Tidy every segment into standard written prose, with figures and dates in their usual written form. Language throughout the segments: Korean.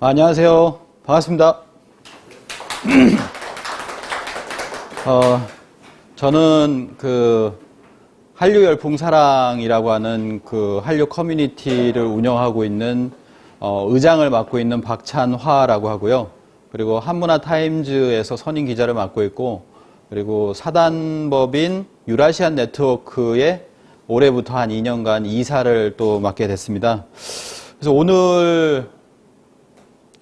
안녕하세요. 반갑습니다. 저는 한류 열풍사랑이라고 하는 한류 커뮤니티를 운영하고 있는 의장을 맡고 있는 박찬화라고 하고요. 그리고 한문화타임즈에서 선임 기자를 맡고 있고, 그리고 사단법인 유라시안 네트워크에 올해부터 한 2년간 이사를 또 맡게 됐습니다. 그래서 오늘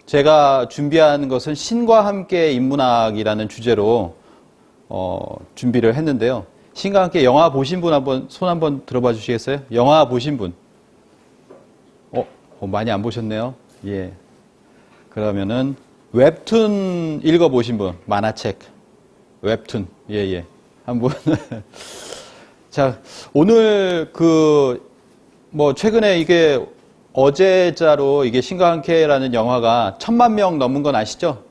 제가 준비한 것은 신과 함께 인문학이라는 주제로 준비를 했는데요. 신과 함께 영화 보신 분 손 한번 들어봐 주시겠어요? 영화 보신 분? 많이 안 보셨네요. 예. 그러면은 웹툰 읽어 보신 분, 만화책, 웹툰, 예. 한 분. 자, 오늘 최근에 이게 어제자로 이게 신과 함께라는 영화가 1000만 명 넘은 건 아시죠?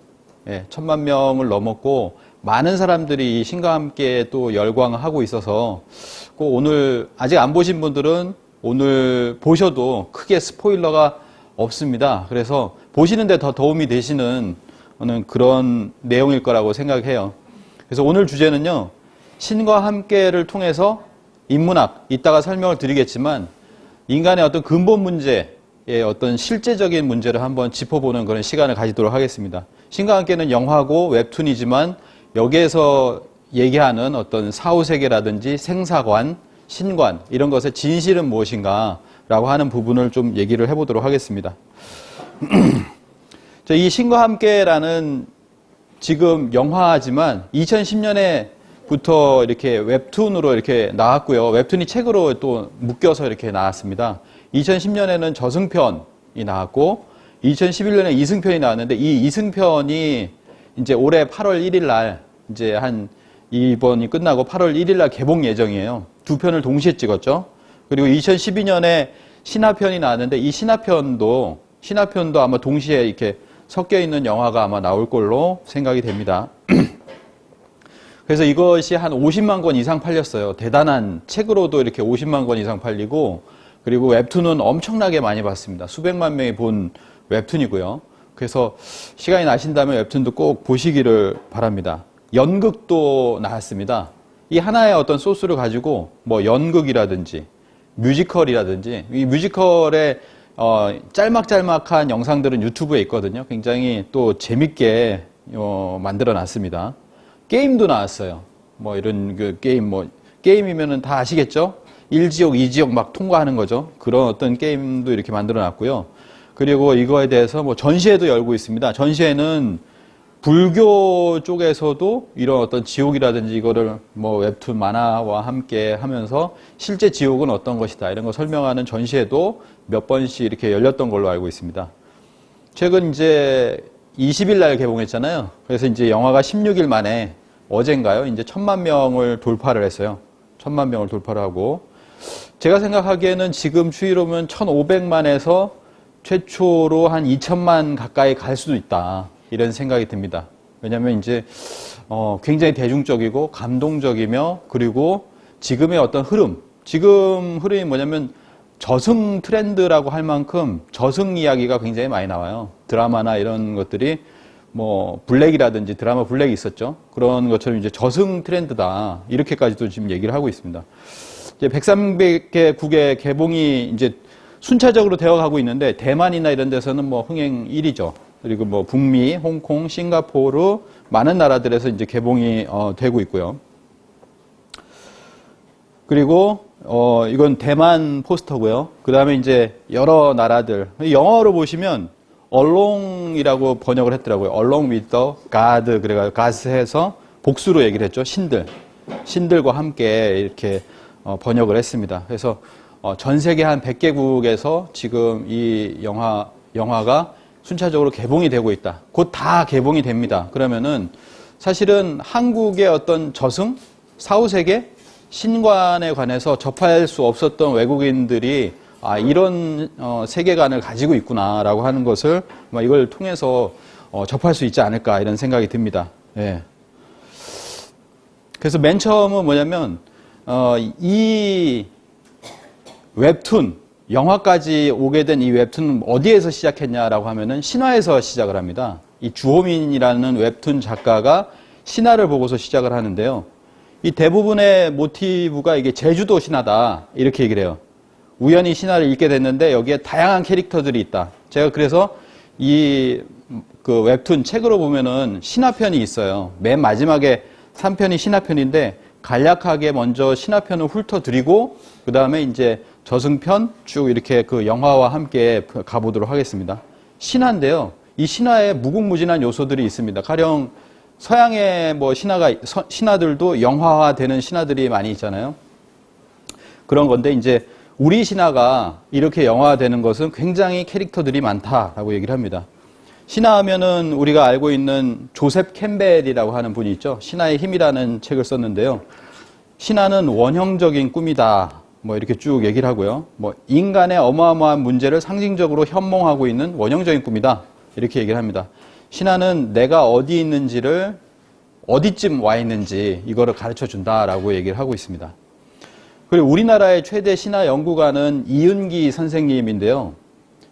예, 1000만 명을 넘었고, 많은 사람들이 이 신과 함께 또 열광하고 있어서, 꼭 오늘, 아직 안 보신 분들은 오늘 보셔도 크게 스포일러가 없습니다. 그래서 보시는데 더 도움이 되시는 그런 내용일 거라고 생각해요. 그래서 오늘 주제는요, 신과 함께를 통해서 인문학, 이따가 설명을 드리겠지만, 인간의 어떤 근본 문제의 어떤 실제적인 문제를 한번 짚어보는 그런 시간을 가지도록 하겠습니다. 신과 함께는 영화고 웹툰이지만 여기에서 얘기하는 어떤 사후세계라든지 생사관, 신관 이런 것의 진실은 무엇인가 라고 하는 부분을 좀 얘기를 해보도록 하겠습니다. 이 신과 함께라는 지금 영화지만 2010년에 부터 이렇게 웹툰으로 이렇게 나왔고요. 웹툰이 책으로 또 묶여서 이렇게 나왔습니다. 2010년에는 저승편이 나왔고 2011년에 이승편이 나왔는데 이 이승편이 이제 올해 8월 1일 날 이제 이번이 끝나고 8월 1일 날 개봉 예정이에요. 두 편을 동시에 찍었죠. 그리고 2012년에 신화편이 나왔는데 이 신화편도 아마 동시에 이렇게 섞여 있는 영화가 아마 나올 걸로 생각이 됩니다. 그래서 이것이 한 50만 권 이상 팔렸어요. 대단한 책으로도 이렇게 50만 권 이상 팔리고, 그리고 웹툰은 엄청나게 많이 봤습니다. 수백만 명이 본 웹툰이고요. 그래서 시간이 나신다면 웹툰도 꼭 보시기를 바랍니다. 연극도 나왔습니다. 이 하나의 어떤 소스를 가지고 연극이라든지 뮤지컬이라든지, 이 뮤지컬의 짤막짤막한 영상들은 유튜브에 있거든요. 굉장히 또 재밌게 만들어 놨습니다. 게임도 나왔어요. 이런 게임이면은 다 아시겠죠? 1지옥, 2지옥 막 통과하는 거죠. 그런 어떤 게임도 이렇게 만들어 놨고요. 그리고 이거에 대해서 전시회도 열고 있습니다. 전시회는 불교 쪽에서도 이런 어떤 지옥이라든지 이거를 웹툰 만화와 함께 하면서 실제 지옥은 어떤 것이다 이런 거 설명하는 전시회도 몇 번씩 이렇게 열렸던 걸로 알고 있습니다. 최근 이제 20일 날 개봉했잖아요. 그래서 이제 영화가 16일 만에 어젠가요? 이제 1000만 명을 돌파를 했어요. 1000만 명을 돌파를 하고, 제가 생각하기에는 지금 추이로면 1500만에서 최초로 한 2000만 가까이 갈 수도 있다. 이런 생각이 듭니다. 왜냐면 이제 굉장히 대중적이고 감동적이며, 그리고 지금의 어떤 지금 흐름이 뭐냐면 저승 트렌드라고 할 만큼 저승 이야기가 굉장히 많이 나와요. 드라마나 이런 것들이 블랙이라든지 드라마 블랙이 있었죠. 그런 것처럼 이제 저승 트렌드다. 이렇게까지도 지금 얘기를 하고 있습니다. 이제 103개국의 개봉이 이제 순차적으로 되어 가고 있는데, 대만이나 이런 데서는 흥행 1위죠. 그리고 북미, 홍콩, 싱가포르 많은 나라들에서 이제 개봉이 되고 있고요. 그리고 이건 대만 포스터고요. 그 다음에 이제 여러 나라들, 영어로 보시면 along이라고 번역을 했더라고요. along with the God, 그래가지고 God 해서 복수로 얘기를 했죠. 신들과 함께 이렇게 번역을 했습니다. 그래서 전 세계 한 100개국에서 지금 이 영화가 순차적으로 개봉이 되고 있다. 곧 다 개봉이 됩니다. 그러면은 사실은 한국의 어떤 저승, 사후세계, 신관에 관해서 접할 수 없었던 외국인들이 이런 세계관을 가지고 있구나라고 하는 것을 이걸 통해서 접할 수 있지 않을까 이런 생각이 듭니다. 예. 그래서 맨 처음은 뭐냐면 이 웹툰 영화까지 오게 된 이 웹툰은 어디에서 시작했냐라고 하면은 신화에서 시작을 합니다. 이 주호민이라는 웹툰 작가가 신화를 보고서 시작을 하는데요. 이 대부분의 모티브가 이게 제주도 신화다 이렇게 얘기를 해요. 우연히 신화를 읽게 됐는데 여기에 다양한 캐릭터들이 있다. 제가 그래서 이 그 웹툰 책으로 보면은 신화편이 있어요. 맨 마지막에 3편이 신화편인데 간략하게 먼저 신화편을 훑어드리고 그 다음에 이제 저승편 쭉 이렇게 그 영화와 함께 가보도록 하겠습니다. 신화인데요. 이 신화에 무궁무진한 요소들이 있습니다. 가령 서양의 뭐 신화들도 영화화되는 신화들이 많이 있잖아요. 그런 건데 이제 우리 신화가 이렇게 영화화되는 것은 굉장히 캐릭터들이 많다라고 얘기를 합니다. 신화하면은 우리가 알고 있는 조셉 캠벨이라고 하는 분이 있죠. 신화의 힘이라는 책을 썼는데요. 신화는 원형적인 꿈이다. 뭐 이렇게 쭉 얘기를 하고요. 뭐 인간의 어마어마한 문제를 상징적으로 현몽하고 있는 원형적인 꿈이다. 이렇게 얘기를 합니다. 신화는 내가 어디 있는지를 어디쯤 와 있는지 이거를 가르쳐 준다라고 얘기를 하고 있습니다. 그리고 우리나라의 최대 신화 연구가는 이은기 선생님인데요.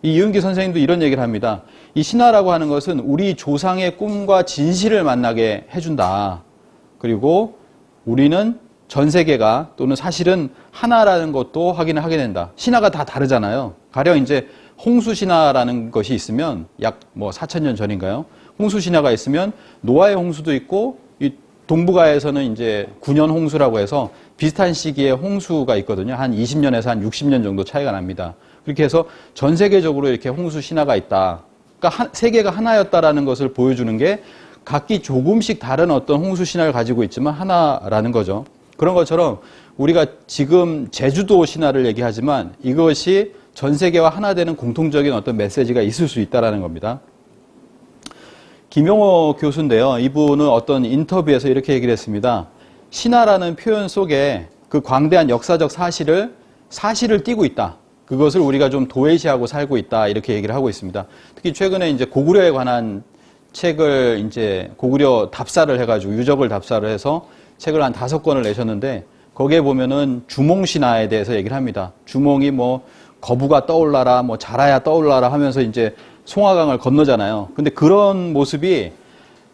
이 이은기 선생님도 이런 얘기를 합니다. 이 신화라고 하는 것은 우리 조상의 꿈과 진실을 만나게 해준다. 그리고 우리는 전 세계가 또는 사실은 하나라는 것도 확인을 하게 된다. 신화가 다 다르잖아요. 가령 이제 홍수 신화라는 것이 있으면 약 뭐 4,000년 전인가요? 홍수 신화가 있으면 노아의 홍수도 있고 이 동북아에서는 이제 9년 홍수라고 해서 비슷한 시기에 홍수가 있거든요. 한 20년에서 한 60년 정도 차이가 납니다. 그렇게 해서 전 세계적으로 이렇게 홍수 신화가 있다. 그러니까 세계가 하나였다라는 것을 보여주는 게 각기 조금씩 다른 어떤 홍수 신화를 가지고 있지만 하나라는 거죠. 그런 것처럼 우리가 지금 제주도 신화를 얘기하지만 이것이 전 세계와 하나 되는 공통적인 어떤 메시지가 있을 수 있다는 겁니다. 김용호 교수인데요. 이분은 어떤 인터뷰에서 이렇게 얘기를 했습니다. 신화라는 표현 속에 그 광대한 역사적 사실을 띠고 있다. 그것을 우리가 좀 도외시하고 살고 있다. 이렇게 얘기를 하고 있습니다. 특히 최근에 이제 고구려에 관한 책을 이제 고구려 답사를 해가지고 유적을 답사를 해서 책을 한 5권을 내셨는데 거기에 보면은 주몽신화에 대해서 얘기를 합니다. 주몽이 뭐 거부가 떠올라라, 뭐 자라야 떠올라라 하면서 이제 송화강을 건너잖아요. 근데 그런 모습이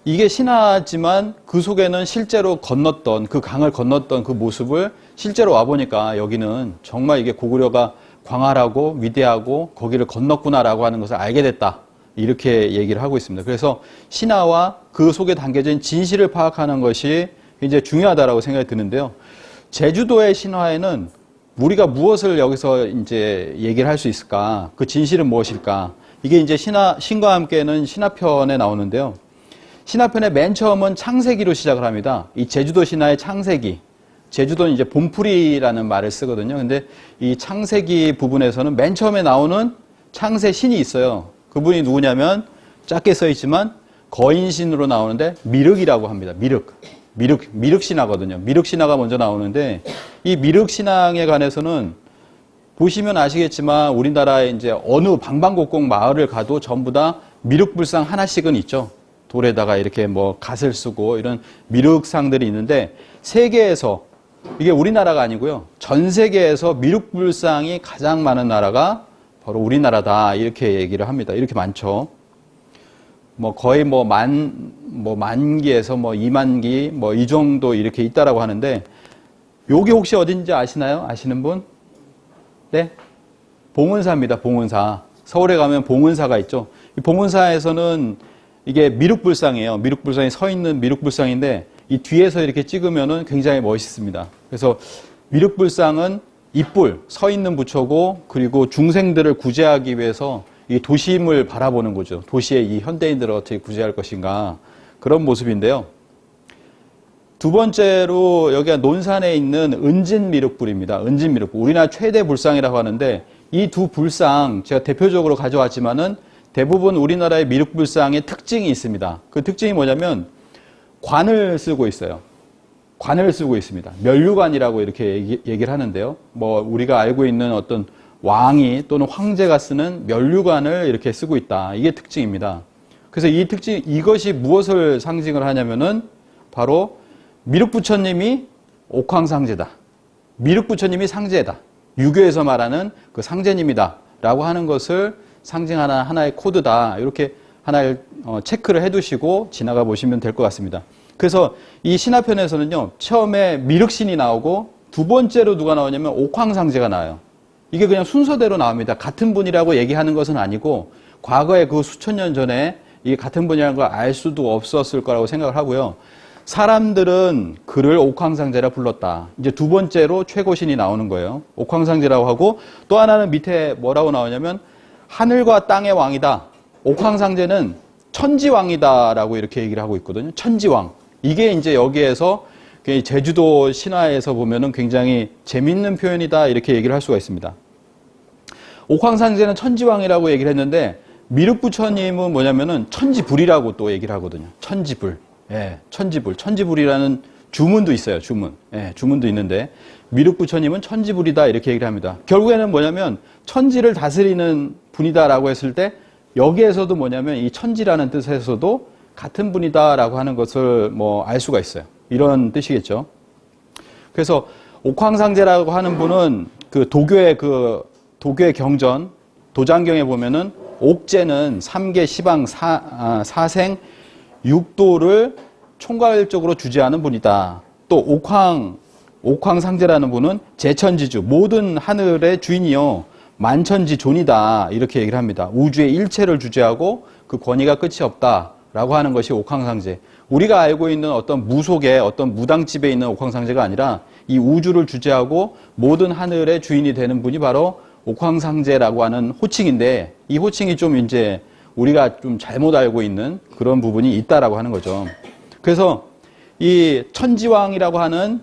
이게 신화지만 그 속에는 실제로 건넜던 그 강을 건넜던 그 모습을 실제로 와보니까 여기는 정말 이게 고구려가 광활하고 위대하고 거기를 건넜구나라고 하는 것을 알게 됐다. 이렇게 얘기를 하고 있습니다. 그래서 신화와 그 속에 담겨진 진실을 파악하는 것이 굉장히 중요하다라고 생각이 드는데요. 제주도의 신화에는 우리가 무엇을 여기서 이제 얘기를 할 수 있을까? 그 진실은 무엇일까? 이게 이제 신과 함께는 신화편에 나오는데요. 신화편의 맨 처음은 창세기로 시작을 합니다. 이 제주도 신화의 창세기. 제주도는 이제 봄풀이라는 말을 쓰거든요. 근데 이 창세기 부분에서는 맨 처음에 나오는 창세 신이 있어요. 그분이 누구냐면 작게 써 있지만 거인신으로 나오는데 미륵이라고 합니다. 미륵 신화거든요. 미륵 신화가 먼저 나오는데 이 미륵 신앙에 관해서는 보시면 아시겠지만 우리나라에 이제 어느 방방곡곡 마을을 가도 전부 다 미륵불상 하나씩은 있죠. 돌에다가 이렇게 뭐 갓을 쓰고 이런 미륵상들이 있는데 세계에서 이게 우리나라가 아니고요. 전 세계에서 미륵불상이 가장 많은 나라가 바로 우리나라다. 이렇게 얘기를 합니다. 이렇게 많죠. 뭐 거의 뭐 만기에서 뭐 2만 기 뭐 이 정도 이렇게 있다라고 하는데 여기 혹시 어딘지 아시나요? 아시는 분? 네? 봉은사입니다. 봉은사. 서울에 가면 봉은사가 있죠. 이 봉은사에서는 이게 미륵불상이에요. 미륵불상이 서 있는 미륵불상인데 이 뒤에서 이렇게 찍으면은 굉장히 멋있습니다. 그래서 미륵불상은 이뿔, 서 있는 부처고 그리고 중생들을 구제하기 위해서 이 도심을 바라보는 거죠. 도시의 이 현대인들을 어떻게 구제할 것인가 그런 모습인데요. 두 번째로 여기가 논산에 있는 은진미륵불입니다. 은진미륵불. 우리나라 최대 불상이라고 하는데 이 두 불상 제가 대표적으로 가져왔지만은 대부분 우리나라의 미륵불상의 특징이 있습니다. 그 특징이 뭐냐면 관을 쓰고 있어요. 관을 쓰고 있습니다. 면류관이라고 이렇게 얘기를 하는데요. 뭐 우리가 알고 있는 어떤 왕이 또는 황제가 쓰는 면류관을 이렇게 쓰고 있다. 이게 특징입니다. 그래서 이 특징, 이것이 무엇을 상징을 하냐면은 바로 미륵부처님이 옥황상제다. 미륵부처님이 상제다. 유교에서 말하는 그 상제님이다 라고 하는 것을 상징하는 하나의 코드다. 이렇게 하나를 체크를 해두시고 지나가 보시면 될 것 같습니다. 그래서 이 신화편에서는요, 처음에 미륵신이 나오고 두 번째로 누가 나오냐면 옥황상제가 나와요. 이게 그냥 순서대로 나옵니다. 같은 분이라고 얘기하는 것은 아니고 과거에 그 수천 년 전에 이게 같은 분이라는 걸 알 수도 없었을 거라고 생각을 하고요. 사람들은 그를 옥황상제라 불렀다. 이제 두 번째로 최고신이 나오는 거예요. 옥황상제라고 하고 또 하나는 밑에 뭐라고 나오냐면 하늘과 땅의 왕이다. 옥황상제는 천지왕이다라고 이렇게 얘기를 하고 있거든요. 천지왕. 이게 이제 여기에서 제주도 신화에서 보면은 굉장히 재밌는 표현이다 이렇게 얘기를 할 수가 있습니다. 옥황상제는 천지왕이라고 얘기를 했는데 미륵부처님은 뭐냐면은 천지불이라고 또 얘기를 하거든요. 천지불. 예, 천지불. 천지불이라는 주문도 있어요. 주문. 예, 주문도 있는데 미륵부처님은 천지불이다 이렇게 얘기를 합니다. 결국에는 뭐냐면 천지를 다스리는 분이다라고 했을 때 여기에서도 뭐냐면 이 천지라는 뜻에서도 같은 분이다라고 하는 것을 뭐 알 수가 있어요. 이런 뜻이겠죠. 그래서 옥황상제라고 하는 분은 그 도교의 경전 도장경에 보면은 옥제는 3계 시방 사생 6도를 총괄적으로 주재하는 분이다. 또 옥황상제라는 분은 제천지주 모든 하늘의 주인이요 만천지 존이다 이렇게 얘기를 합니다. 우주의 일체를 주재하고 그 권위가 끝이 없다라고 하는 것이 옥황상제. 우리가 알고 있는 어떤 무속의 어떤 무당집에 있는 옥황상제가 아니라 이 우주를 주재하고 모든 하늘의 주인이 되는 분이 바로 옥황상제라고 하는 호칭인데 이 호칭이 좀 이제 우리가 좀 잘못 알고 있는 그런 부분이 있다라고 하는 거죠. 그래서 이 천지왕이라고 하는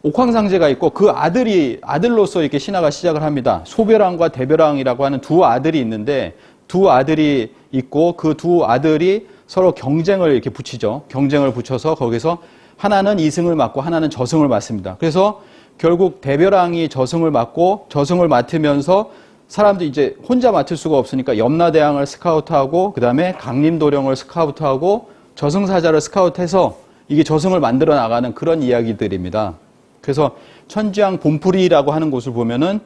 옥황상제가 있고 그 아들로서 이렇게 신화가 시작을 합니다. 소별왕과 대별왕이라고 하는 두 아들이 있는데 두 아들이 있고 그 두 아들이 서로 경쟁을 이렇게 붙이죠. 경쟁을 붙여서 거기서 하나는 이승을 맡고 하나는 저승을 맡습니다. 그래서 결국 대별왕이 저승을 맡고 저승을 맡으면서 사람들이 이제 혼자 맡을 수가 없으니까 염라대왕을 스카우트하고 그 다음에 강림도령을 스카우트하고 저승사자를 스카우트해서 이게 저승을 만들어 나가는 그런 이야기들입니다. 그래서 천지왕 본풀이라고 하는 곳을 보면은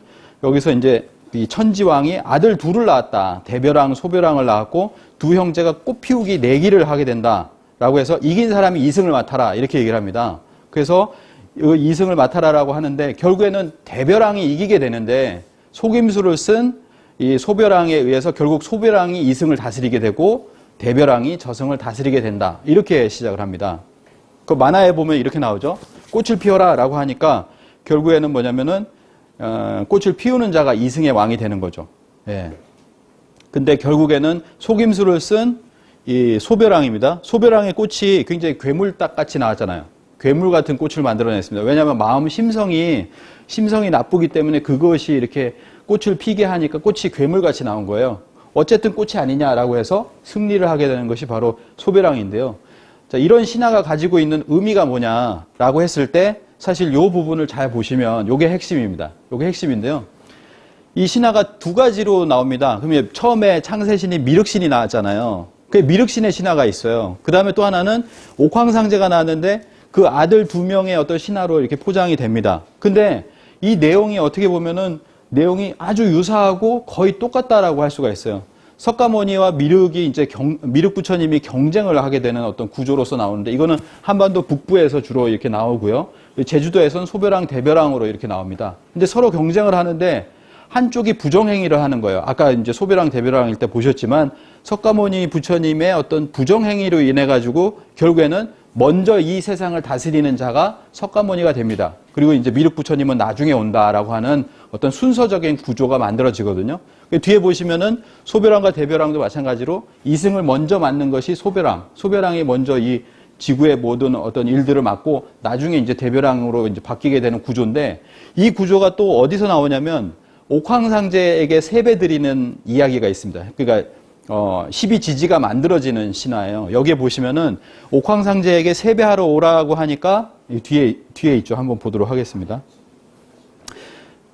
여기서 이제 이 천지왕이 아들 둘을 낳았다. 대별왕, 소별왕을 낳았고 두 형제가 꽃피우기 내기를 하게 된다라고 해서 이긴 사람이 이승을 맡아라 이렇게 얘기를 합니다. 그래서 이승을 맡아라라고 하는데 결국에는 대별왕이 이기게 되는데 속임수를 쓴 이 소별왕에 의해서 결국 소별왕이 이승을 다스리게 되고 대별왕이 저승을 다스리게 된다. 이렇게 시작을 합니다. 그 만화에 보면 이렇게 나오죠. 꽃을 피워라 라고 하니까 결국에는 뭐냐면은 꽃을 피우는 자가 이승의 왕이 되는 거죠. 예. 근데 결국에는 속임수를 쓴 이 소별왕입니다. 소별왕의 꽃이 굉장히 괴물딱 같이 나왔잖아요. 괴물 같은 꽃을 만들어냈습니다. 왜냐하면 마음 심성이 나쁘기 때문에 그것이 이렇게 꽃을 피게 하니까 꽃이 괴물같이 나온 거예요. 어쨌든 꽃이 아니냐라고 해서 승리를 하게 되는 것이 바로 소별왕인데요. 자, 이런 신화가 가지고 있는 의미가 뭐냐라고 했을 때 사실 이 부분을 잘 보시면 이게 핵심입니다. 이게 핵심인데요. 이 신화가 두 가지로 나옵니다. 그러면 처음에 창세신이 미륵신이 나왔잖아요. 그 미륵신의 신화가 있어요. 그 다음에 또 하나는 옥황상제가 나왔는데 그 아들 두 명의 어떤 신화로 이렇게 포장이 됩니다. 근데 이 내용이 어떻게 보면은 내용이 아주 유사하고 거의 똑같다라고 할 수가 있어요. 석가모니와 미륵이 이제 미륵 부처님이 경쟁을 하게 되는 어떤 구조로서 나오는데 이거는 한반도 북부에서 주로 이렇게 나오고요. 제주도에서는 소별왕, 대별왕으로 이렇게 나옵니다. 근데 서로 경쟁을 하는데 한쪽이 부정행위를 하는 거예요. 아까 이제 소별왕, 대별왕일 때 보셨지만 석가모니 부처님의 어떤 부정행위로 인해 가지고 결국에는 먼저 이 세상을 다스리는 자가 석가모니가 됩니다. 그리고 이제 미륵 부처님은 나중에 온다라고 하는 어떤 순서적인 구조가 만들어지거든요. 뒤에 보시면은 소별왕과 대별왕도 마찬가지로 이승을 먼저 맡는 것이 소별왕. 소별왕이 먼저 이 지구의 모든 어떤 일들을 맡고 나중에 이제 대별왕으로 이제 바뀌게 되는 구조인데 이 구조가 또 어디서 나오냐면 옥황상제에게 세배 드리는 이야기가 있습니다. 그러니까 12지지가 만들어지는 신화예요. 여기에 보시면은 옥황상제에게 세배하러 오라고 하니까 뒤에 있죠. 한번 보도록 하겠습니다.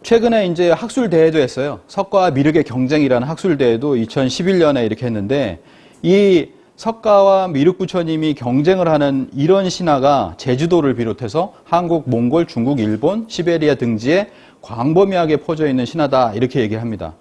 최근에 이제 학술대회도 했어요. 석가와 미륵의 경쟁이라는 학술대회도 2011년에 이렇게 했는데 이 석가와 미륵부처님이 경쟁을 하는 이런 신화가 제주도를 비롯해서 한국, 몽골, 중국, 일본, 시베리아 등지에 광범위하게 퍼져 있는 신화다 이렇게 얘기합니다.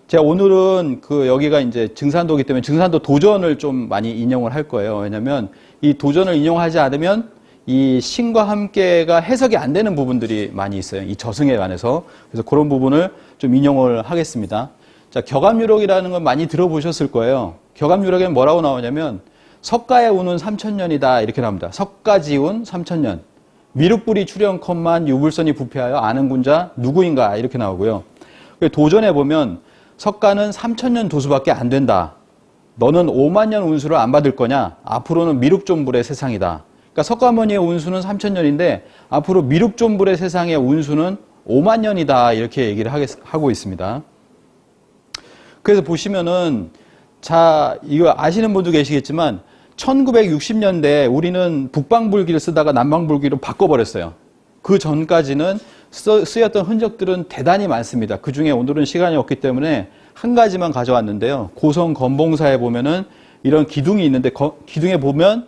제가 오늘은 여기가 이제 증산도이기 때문에 증산도 도전을 좀 많이 인용을 할 거예요. 왜냐하면 이 도전을 인용하지 않으면 이 신과 함께가 해석이 안 되는 부분들이 많이 있어요. 이 저승에 관해서. 그래서 그런 부분을 좀 인용을 하겠습니다. 자, 격암유록이라는 건 많이 들어보셨을 거예요. 격암유록에 뭐라고 나오냐면 석가의 운은 3000년이다 이렇게 나옵니다. 석가지운 3000년. 미륵불이 출현컨만 유불선이 부패하여 아는 군자 누구인가 이렇게 나오고요. 도전해 보면 석가는 3000년 도수밖에 안 된다. 너는 5만 년 운수를 안 받을 거냐? 앞으로는 미륵존불의 세상이다. 그러니까 석가모니의 운수는 3000년인데 앞으로 미륵존불의 세상의 운수는 5만 년이다 이렇게 얘기를 하고 있습니다. 그래서 보시면은 자 이거 아시는 분도 계시겠지만 1960년대 우리는 북방불기를 쓰다가 남방불기로 바꿔버렸어요. 그 전까지는 쓰였던 흔적들은 대단히 많습니다. 그 중에 오늘은 시간이 없기 때문에 한 가지만 가져왔는데요. 고성 건봉사에 보면은 이런 기둥이 있는데 기둥에 보면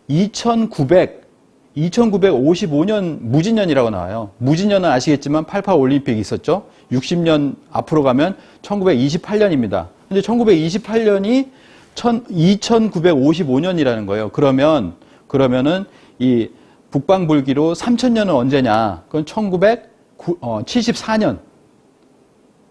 2955년 무진년이라고 나와요. 무진년은 아시겠지만 88 올림픽이 있었죠. 60년 앞으로 가면 1928년입니다. 근데 1928년이 2955년이라는 거예요. 그러면은 이 북방불기로 3000년은 언제냐? 그건 1974년.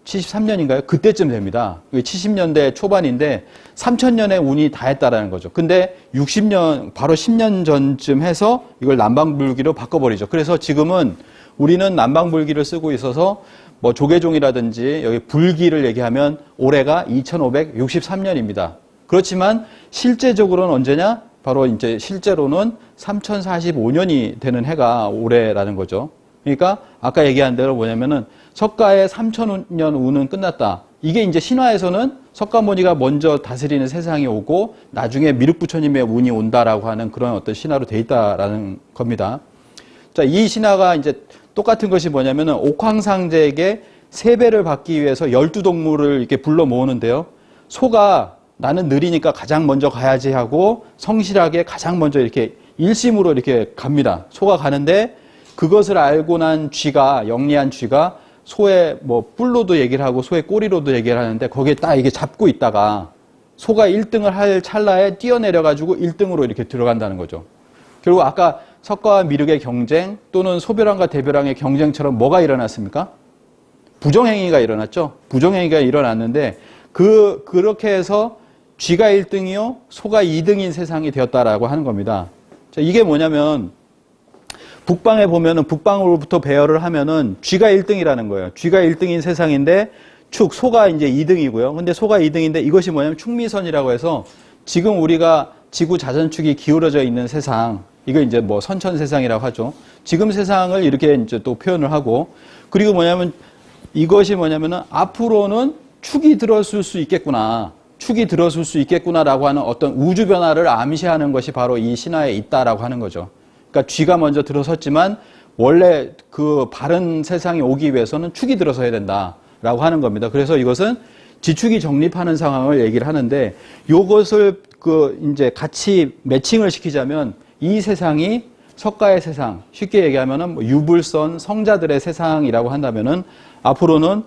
73년인가요? 그때쯤 됩니다. 70년대 초반인데 3000년의 운이 다 했다라는 거죠. 근데 60년, 바로 10년 전쯤 해서 이걸 남방불기로 바꿔버리죠. 그래서 지금은 우리는 남방불기를 쓰고 있어서 뭐 조계종이라든지 여기 불기를 얘기하면 올해가 2563년입니다. 그렇지만 실제적으로는 언제냐? 바로 이제 실제로는 3045년이 되는 해가 올해라는 거죠. 그러니까 아까 얘기한 대로 뭐냐면은 석가의 3000년 운은 끝났다. 이게 이제 신화에서는 석가모니가 먼저 다스리는 세상이 오고 나중에 미륵부처님의 운이 온다라고 하는 그런 어떤 신화로 돼 있다라는 겁니다. 자, 이 신화가 이제 똑같은 것이 뭐냐면은 옥황상제에게 세배를 받기 위해서 12동물을 이렇게 불러 모으는데요. 소가 나는 느리니까 가장 먼저 가야지 하고 성실하게 가장 먼저 이렇게 일심으로 이렇게 갑니다. 소가 가는데 그것을 알고 난 쥐가, 영리한 쥐가 소의 뭐 뿔로도 얘기를 하고 소의 꼬리로도 얘기를 하는데 거기에 딱 이게 잡고 있다가 소가 1등을 할 찰나에 뛰어내려가지고 1등으로 이렇게 들어간다는 거죠. 결국 아까 석가와 미륵의 경쟁 또는 소벼랑과 대벼랑의 경쟁처럼 뭐가 일어났습니까? 부정행위가 일어났죠. 부정행위가 일어났는데 그렇게 해서 쥐가 1등이요, 소가 2등인 세상이 되었다라고 하는 겁니다. 자, 이게 뭐냐면 북방에 보면은 북방으로부터 배열을 하면은 쥐가 1등이라는 거예요. 쥐가 1등인 세상인데 소가 이제 2등이고요. 근데 소가 2등인데 이것이 뭐냐면 축미선이라고 해서 지금 우리가 지구 자전축이 기울어져 있는 세상, 이거 이제 뭐 선천 세상이라고 하죠. 지금 세상을 이렇게 이제 또 표현을 하고 그리고 뭐냐면 이것이 뭐냐면은 앞으로는 축이 들어설 수 있겠구나. 축이 들어설 수 있겠구나라고 하는 어떤 우주 변화를 암시하는 것이 바로 이 신화에 있다라고 하는 거죠. 그러니까 쥐가 먼저 들어섰지만 원래 그 바른 세상이 오기 위해서는 축이 들어서야 된다라고 하는 겁니다. 그래서 이것은 지축이 정립하는 상황을 얘기를 하는데 이것을 이제 같이 매칭을 시키자면 이 세상이 석가의 세상, 쉽게 얘기하면은 뭐 유불선 성자들의 세상이라고 한다면은 앞으로는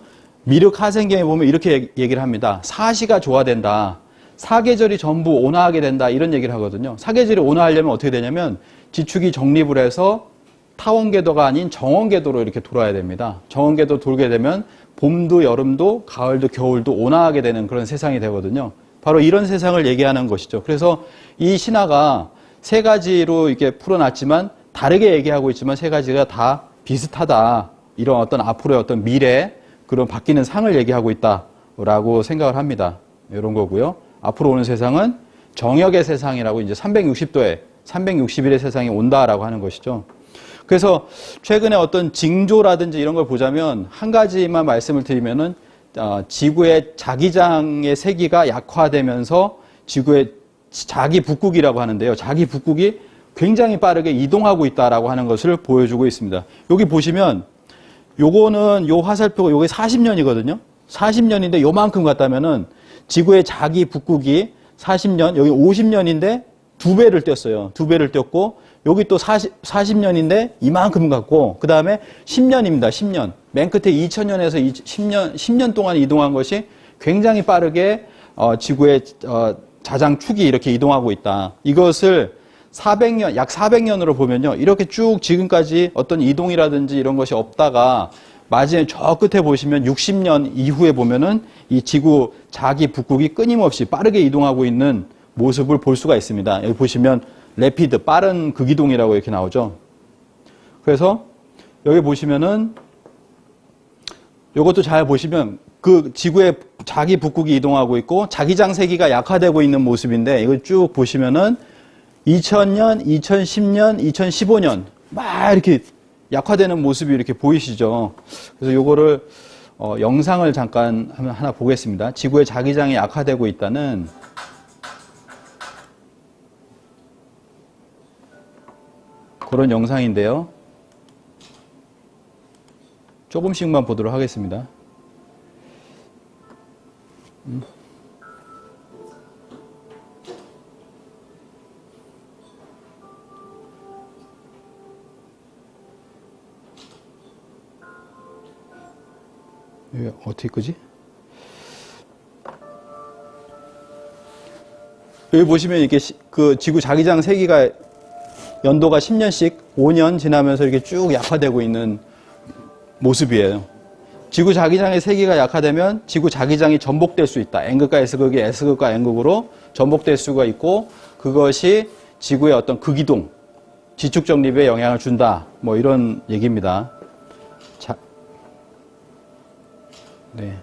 미륵 하생경에 보면 이렇게 얘기를 합니다. 사시가 조화된다. 사계절이 전부 온화하게 된다. 이런 얘기를 하거든요. 사계절이 온화하려면 어떻게 되냐면 지축이 정립을 해서 타원궤도가 아닌 정원궤도로 이렇게 돌아야 됩니다. 정원궤도 돌게 되면 봄도 여름도 가을도 겨울도 온화하게 되는 그런 세상이 되거든요. 바로 이런 세상을 얘기하는 것이죠. 그래서 이 신화가 세 가지로 이렇게 풀어놨지만 다르게 얘기하고 있지만 세 가지가 다 비슷하다. 이런 어떤 앞으로의 어떤 미래 그런 바뀌는 상을 얘기하고 있다라고 생각을 합니다. 이런 거고요. 앞으로 오는 세상은 정역의 세상이라고 이제 360일의 세상이 온다라고 하는 것이죠. 그래서 최근에 어떤 징조라든지 이런 걸 보자면 한 가지만 말씀을 드리면은 지구의 자기장의 세기가 약화되면서 지구의 자기 북극이라고 하는데요. 자기 북극이 굉장히 빠르게 이동하고 있다라고 하는 것을 보여주고 있습니다. 여기 보시면 요거는 요 화살표가 요게 40년이거든요. 40년인데 요만큼 갔다면은 지구의 자기 북극이 40년, 여기 50년인데 2배를 뛰었어요. 2배를 뛰었고, 여기 또 40년인데 이만큼 갔고, 그 다음에 10년입니다. 10년. 맨 끝에 2000년에서 10년 동안 이동한 것이 굉장히 빠르게 지구의 자장축이 이렇게 이동하고 있다. 이것을 400년, 약 400년으로 보면요. 이렇게 쭉 지금까지 어떤 이동이라든지 이런 것이 없다가 마지막에 저 끝에 보시면 60년 이후에 보면은 이 지구 자기 북극이 끊임없이 빠르게 이동하고 있는 모습을 볼 수가 있습니다. 여기 보시면 레피드, 빠른 극이동이라고 이렇게 나오죠. 그래서 여기 보시면은 이것도 잘 보시면 그 지구의 자기 북극이 이동하고 있고 자기장 세기가 약화되고 있는 모습인데 이걸 쭉 보시면은 2000년, 2010년, 2015년 막 이렇게 약화되는 모습이 이렇게 보이시죠. 그래서 요거를 영상을 잠깐 하나 보겠습니다. 지구의 자기장이 약화되고 있다는 그런 영상인데요. 조금씩만 보도록 하겠습니다. 이게 어떻게 끄지? 여기 보시면 이렇게 그 지구 자기장 세기가 연도가 10년씩 5년 지나면서 이렇게 쭉 약화되고 있는 모습이에요. 지구 자기장의 세기가 약화되면 지구 자기장이 전복될 수 있다. N극과 S극이 S극과 N극으로 전복될 수가 있고 그것이 지구의 어떤 극이동, 지축 정립에 영향을 준다. 뭐 이런 얘기입니다. 자, 네.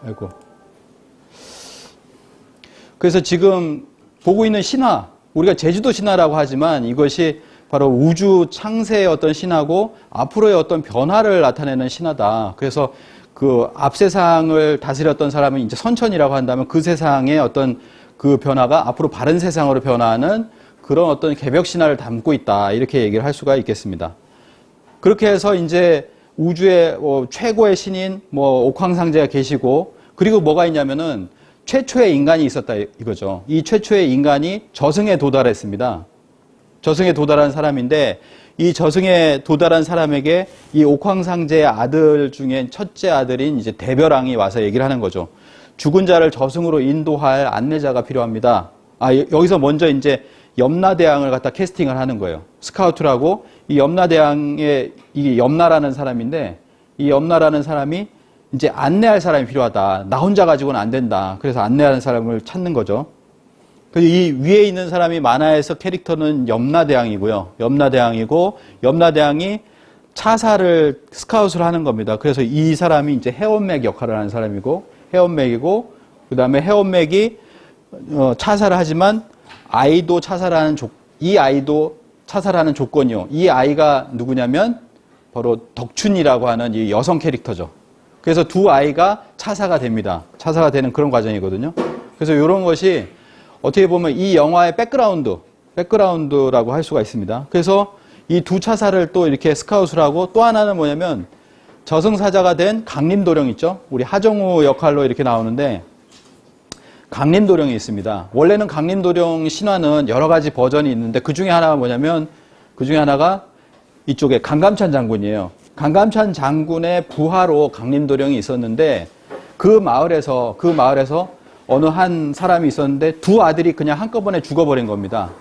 아이고. 그래서 지금 보고 있는 신화, 우리가 제주도 신화라고 하지만 이것이 바로 우주 창세의 어떤 신화고 앞으로의 어떤 변화를 나타내는 신화다. 그래서 그 앞 세상을 다스렸던 사람은 이제 선천이라고 한다면 그 세상의 어떤 그 변화가 앞으로 바른 세상으로 변화하는 그런 어떤 개벽 신화를 담고 있다. 이렇게 얘기를 할 수가 있겠습니다. 그렇게 해서 이제 우주의 최고의 신인 옥황상제가 계시고 그리고 뭐가 있냐면은 최초의 인간이 있었다 이거죠. 이 최초의 인간이 저승에 도달했습니다. 저승에 도달한 사람인데 이 저승에 도달한 사람에게 이 옥황상제의 아들 중에 첫째 아들인 이제 대별왕이 와서 얘기를 하는 거죠. 죽은 자를 저승으로 인도할 안내자가 필요합니다. 여기서 먼저 이제 염라대왕을 갖다 캐스팅을 하는 거예요. 스카우트라고 이 염라대왕의 이 염라라는 사람인데 이 염라라는 사람이 이제 안내할 사람이 필요하다. 나 혼자 가지고는 안 된다. 그래서 안내하는 사람을 찾는 거죠. 이 위에 있는 사람이 만화에서 캐릭터는 염라대왕이고요. 염라대왕이고 염라대왕이 차사를 스카웃을 하는 겁니다. 그래서 이 사람이 이제 해원맥 역할을 하는 사람이고 해원맥이고 그다음에 해원맥이 차사를 하지만 아이도 차사라는 이 아이도 차사라는 조건이요. 이 아이가 누구냐면 바로 덕춘이라고 하는 이 여성 캐릭터죠. 그래서 두 아이가 차사가 됩니다. 차사가 되는 그런 과정이거든요. 그래서 이런 것이 어떻게 보면 이 영화의 백그라운드라고 할 수가 있습니다. 그래서 이 두 차사를 또 이렇게 스카웃을 하고 또 하나는 뭐냐면 저승사자가 된 강림도령 있죠? 우리 하정우 역할로 이렇게 나오는데 강림도령이 있습니다. 원래는 강림도령 신화는 여러 가지 버전이 있는데 그 중에 하나가 뭐냐면 그 중에 하나가 이쪽에 강감찬 장군이에요. 강감찬 장군의 부하로 강림도령이 있었는데 그 마을에서 어느 한 사람이 있었는데 두 아들이 그냥 한꺼번에 죽어버린 겁니다.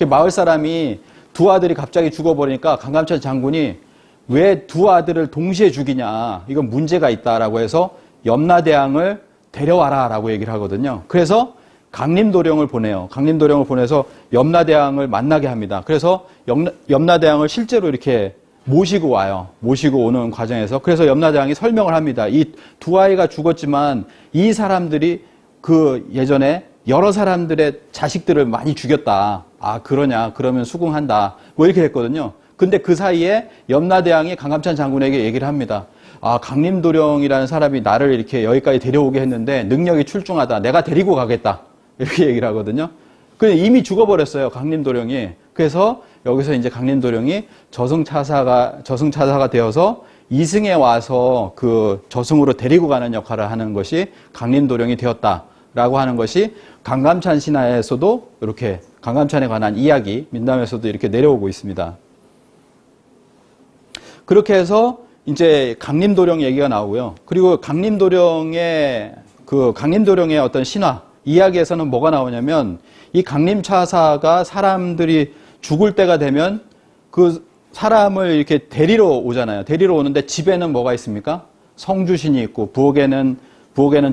마을 사람이 두 아들이 갑자기 죽어버리니까 강감찬 장군이 왜 두 아들을 동시에 죽이냐, 이건 문제가 있다라고 해서 염라대왕을 데려와라 라고 얘기를 하거든요. 그래서 강림도령을 보내요. 강림도령을 보내서 염라대왕을 만나게 합니다. 그래서 염라대왕을 실제로 이렇게 모시고 와요. 모시고 오는 과정에서 그래서 염라대왕이 설명을 합니다. 이 두 아이가 죽었지만 이 사람들이 그 예전에 여러 사람들의 자식들을 많이 죽였다. 그러냐? 그러면 수긍한다. 뭐 이렇게 했거든요. 근데 그 사이에 염라대왕이 강감찬 장군에게 얘기를 합니다. 강림도령이라는 사람이 나를 이렇게 여기까지 데려오게 했는데 능력이 출중하다. 내가 데리고 가겠다. 이렇게 얘기를 하거든요. 근데 이미 죽어버렸어요. 강림도령이. 그래서 여기서 이제 강림도령이 저승차사가 되어서 이승에 와서 그 저승으로 데리고 가는 역할을 하는 것이 강림도령이 되었다. 라고 하는 것이 강감찬 신화에서도 이렇게 강감찬에 관한 이야기, 민담에서도 이렇게 내려오고 있습니다. 그렇게 해서 이제 강림도령 얘기가 나오고요. 그리고 강림도령의 어떤 신화, 이야기에서는 뭐가 나오냐면 이 강림차사가 사람들이 죽을 때가 되면 그 사람을 이렇게 데리러 오잖아요. 데리러 오는데 집에는 뭐가 있습니까? 성주신이 있고 부엌에는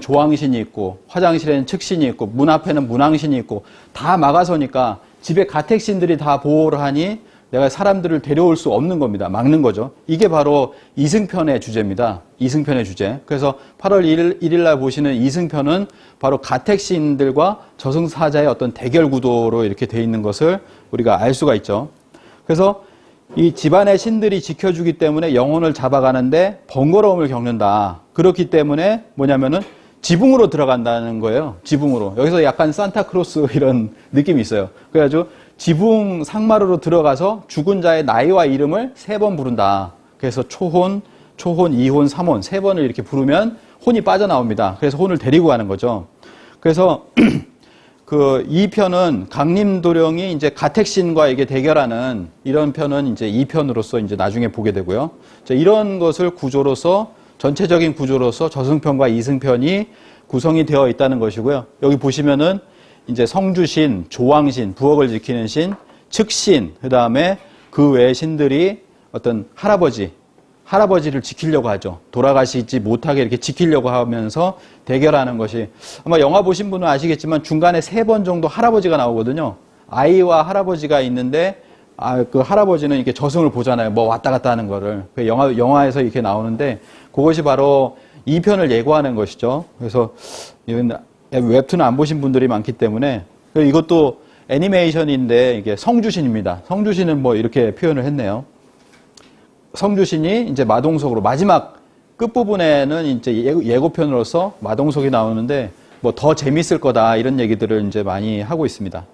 조왕신이 있고 화장실에는 측신이 있고 문 앞에는 문왕신이 있고 다 막아서니까 집에 가택신들이 다 보호를 하니 내가 사람들을 데려올 수 없는 겁니다. 막는 거죠. 이게 바로 이승편의 주제입니다. 이승편의 주제. 그래서 8월 1일 날 보시는 이승편은 바로 가택신들과 저승사자의 어떤 대결 구도로 이렇게 돼 있는 것을 우리가 알 수가 있죠. 그래서 이 집안의 신들이 지켜주기 때문에 영혼을 잡아가는데 번거로움을 겪는다. 그렇기 때문에 뭐냐면은 지붕으로 들어간다는 거예요. 지붕으로. 여기서 약간 산타크로스 이런 느낌이 있어요. 그래가지고 지붕 상마루로 들어가서 죽은 자의 나이와 이름을 3번 부른다. 그래서 초혼, 2혼, 3혼 3번을 이렇게 부르면 혼이 빠져나옵니다. 그래서 혼을 데리고 가는 거죠. 그래서 이 편은 강림도령이 이제 가택신과 이게 대결하는 이런 편은 이제 2편으로서 이제 나중에 보게 되고요. 자, 이런 것을 구조로서 전체적인 구조로서 저승편과 이승편이 구성이 되어 있다는 것이고요. 여기 보시면은 이제 성주신, 조왕신, 부엌을 지키는 신, 측신, 그 다음에 그 외의 신들이 어떤 할아버지를 지키려고 하죠. 돌아가시지 못하게 이렇게 지키려고 하면서 대결하는 것이 아마 영화 보신 분은 아시겠지만 중간에 3번 정도 할아버지가 나오거든요. 아이와 할아버지가 있는데 그 할아버지는 이렇게 저승을 보잖아요. 뭐 왔다 갔다 하는 거를. 영화에서 이렇게 나오는데 그것이 바로 2편을 예고하는 것이죠. 그래서 웹툰을 안 보신 분들이 많기 때문에 이것도 애니메이션인데 이게 성주신입니다. 성주신은 뭐 이렇게 표현을 했네요. 성주신이 이제 마동석으로 마지막 끝부분에는 이제 예고편으로서 마동석이 나오는데 뭐 더 재밌을 거다 이런 얘기들을 이제 많이 하고 있습니다.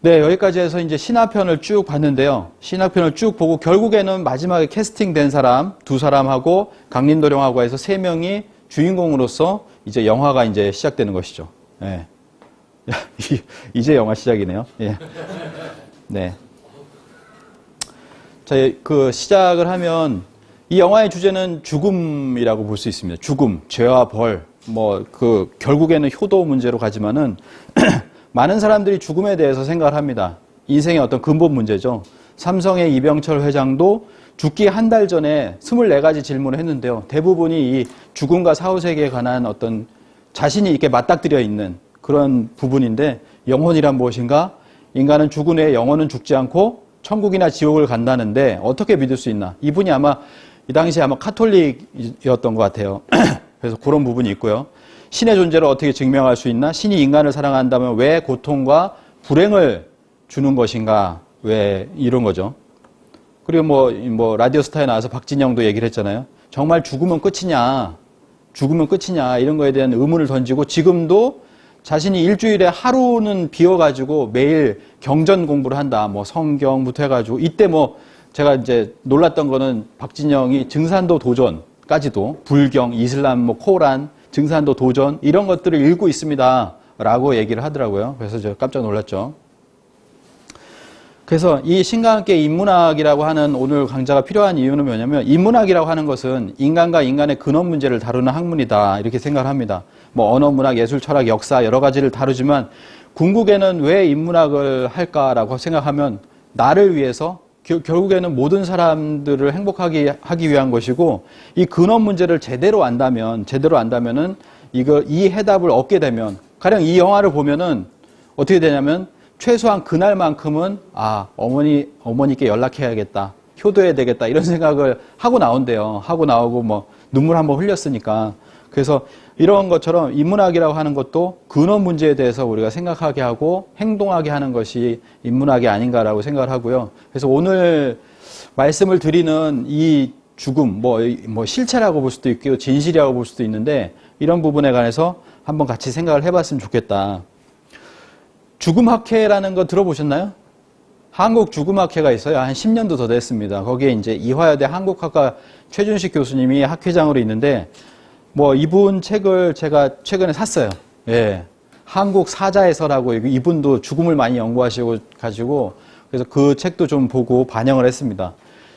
네, 여기까지 해서 이제 신화편을 쭉 봤는데요. 신화편을 쭉 보고 결국에는 마지막에 캐스팅된 사람 2사람하고 강림도령하고 해서 3명이 주인공으로서 이제 영화가 이제 시작되는 것이죠. 네. 이제 영화 시작이네요. 예. 네. 자, 시작을 하면 이 영화의 주제는 죽음이라고 볼 수 있습니다. 죽음, 죄와 벌, 결국에는 효도 문제로 가지만은 많은 사람들이 죽음에 대해서 생각을 합니다. 인생의 어떤 근본 문제죠. 삼성의 이병철 회장도 죽기 한 달 전에 24가지 질문을 했는데요. 대부분이 이 죽음과 사후세계에 관한 어떤 자신이 이렇게 맞닥뜨려 있는 그런 부분인데 영혼이란 무엇인가? 인간은 죽은 후에 영혼은 죽지 않고 천국이나 지옥을 간다는데 어떻게 믿을 수 있나? 이분이 아마 이 당시에 아마 카톨릭이었던 것 같아요. 그래서 그런 부분이 있고요. 신의 존재를 어떻게 증명할 수 있나? 신이 인간을 사랑한다면 왜 고통과 불행을 주는 것인가? 왜 이런 거죠. 그리고 라디오스타에 나와서 박진영도 얘기를 했잖아요. 정말 죽으면 끝이냐? 이런 거에 대한 의문을 던지고 지금도 자신이 일주일에 하루는 비워가지고 매일 경전 공부를 한다. 성경부터 해가지고 이때 제가 이제 놀랐던 거는 박진영이 증산도 도전까지도 불경, 이슬람, 코란, 증산도 도전 이런 것들을 읽고 있습니다. 라고 얘기를 하더라고요. 그래서 제가 깜짝 놀랐죠. 그래서 이 신과 함께 인문학이라고 하는 오늘 강좌가 필요한 이유는 뭐냐면 인문학이라고 하는 것은 인간과 인간의 근원 문제를 다루는 학문이다. 이렇게 생각을 합니다. 언어, 문학, 예술, 철학, 역사 여러 가지를 다루지만 궁극에는 왜 인문학을 할까라고 생각하면 나를 위해서 결국에는 모든 사람들을 행복하게 하기 위한 것이고 이 근원 문제를 제대로 안다면은 이 해답을 얻게 되면 가령 이 영화를 보면은 어떻게 되냐면 최소한 그날만큼은 어머니께 연락해야겠다. 효도해야 되겠다. 이런 생각을 하고 나온대요. 하고 나오고 눈물 한번 흘렸으니까. 그래서 이런 것처럼 인문학이라고 하는 것도 근원 문제에 대해서 우리가 생각하게 하고 행동하게 하는 것이 인문학이 아닌가라고 생각을 하고요. 그래서 오늘 말씀을 드리는 이 죽음, 실체라고 볼 수도 있고 진실이라고 볼 수도 있는데 이런 부분에 관해서 한번 같이 생각을 해봤으면 좋겠다. 죽음학회라는 거 들어보셨나요? 한국 죽음학회가 있어요. 한 10년도 더 됐습니다. 거기에 이제 이화여대 한국학과 최준식 교수님이 학회장으로 있는데 이분 책을 제가 최근에 샀어요. 예. 한국 사자에서라고 이분도 죽음을 많이 연구하시고 가지고 그래서 그 책도 좀 보고 반영을 했습니다.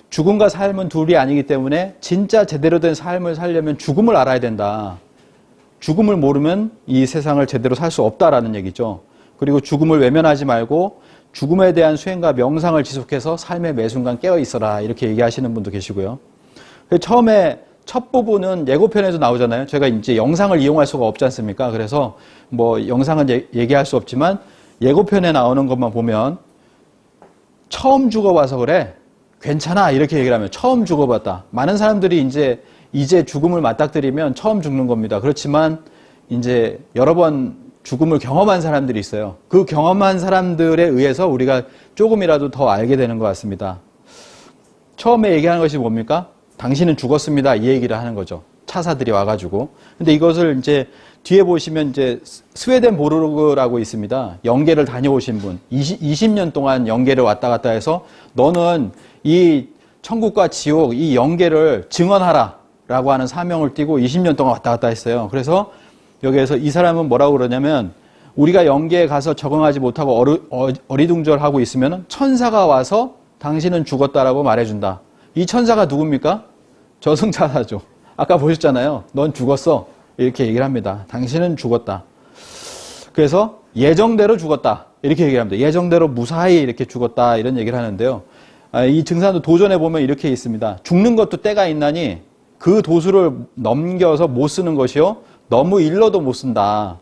죽음과 삶은 둘이 아니기 때문에 진짜 제대로 된 삶을 살려면 죽음을 알아야 된다. 죽음을 모르면 이 세상을 제대로 살 수 없다라는 얘기죠. 그리고 죽음을 외면하지 말고 죽음에 대한 수행과 명상을 지속해서 삶의 매 순간 깨어 있어라. 이렇게 얘기하시는 분도 계시고요. 처음에 첫 부분은 예고편에도 나오잖아요. 제가 이제 영상을 이용할 수가 없지 않습니까? 그래서 뭐 영상은 얘기할 수 없지만 예고편에 나오는 것만 보면 처음 죽어봐서 그래. 괜찮아. 이렇게 얘기를 하면 처음 죽어봤다. 많은 사람들이 이제 죽음을 맞닥뜨리면 처음 죽는 겁니다. 그렇지만 이제 여러 번 죽음을 경험한 사람들이 있어요. 그 경험한 사람들에 의해서 우리가 조금이라도 더 알게 되는 것 같습니다. 처음에 얘기하는 것이 뭡니까? 당신은 죽었습니다. 이 얘기를 하는 거죠. 차사들이 와가지고. 근데 이것을 이제 뒤에 보시면 이제 스웨덴 보르그라고 있습니다. 영계를 다녀오신 분. 20년 동안 영계를 왔다 갔다 해서 너는 이 천국과 지옥, 이 영계를 증언하라. 라고 하는 사명을 띠고 20년 동안 왔다 갔다 했어요. 그래서 여기에서 이 사람은 뭐라고 그러냐면 우리가 영계에 가서 적응하지 못하고 어리둥절하고 있으면 천사가 와서 당신은 죽었다라고 말해준다. 이 천사가 누굽니까? 저승사자죠. 아까 보셨잖아요. 넌 죽었어. 이렇게 얘기를 합니다. 당신은 죽었다. 그래서 예정대로 죽었다. 이렇게 얘기를 합니다. 예정대로 무사히 이렇게 죽었다. 이런 얘기를 하는데요. 이 증산도 도전에 보면 이렇게 있습니다. 죽는 것도 때가 있나니 그 도수를 넘겨서 못 쓰는 것이요. 너무 일러도 못 쓴다.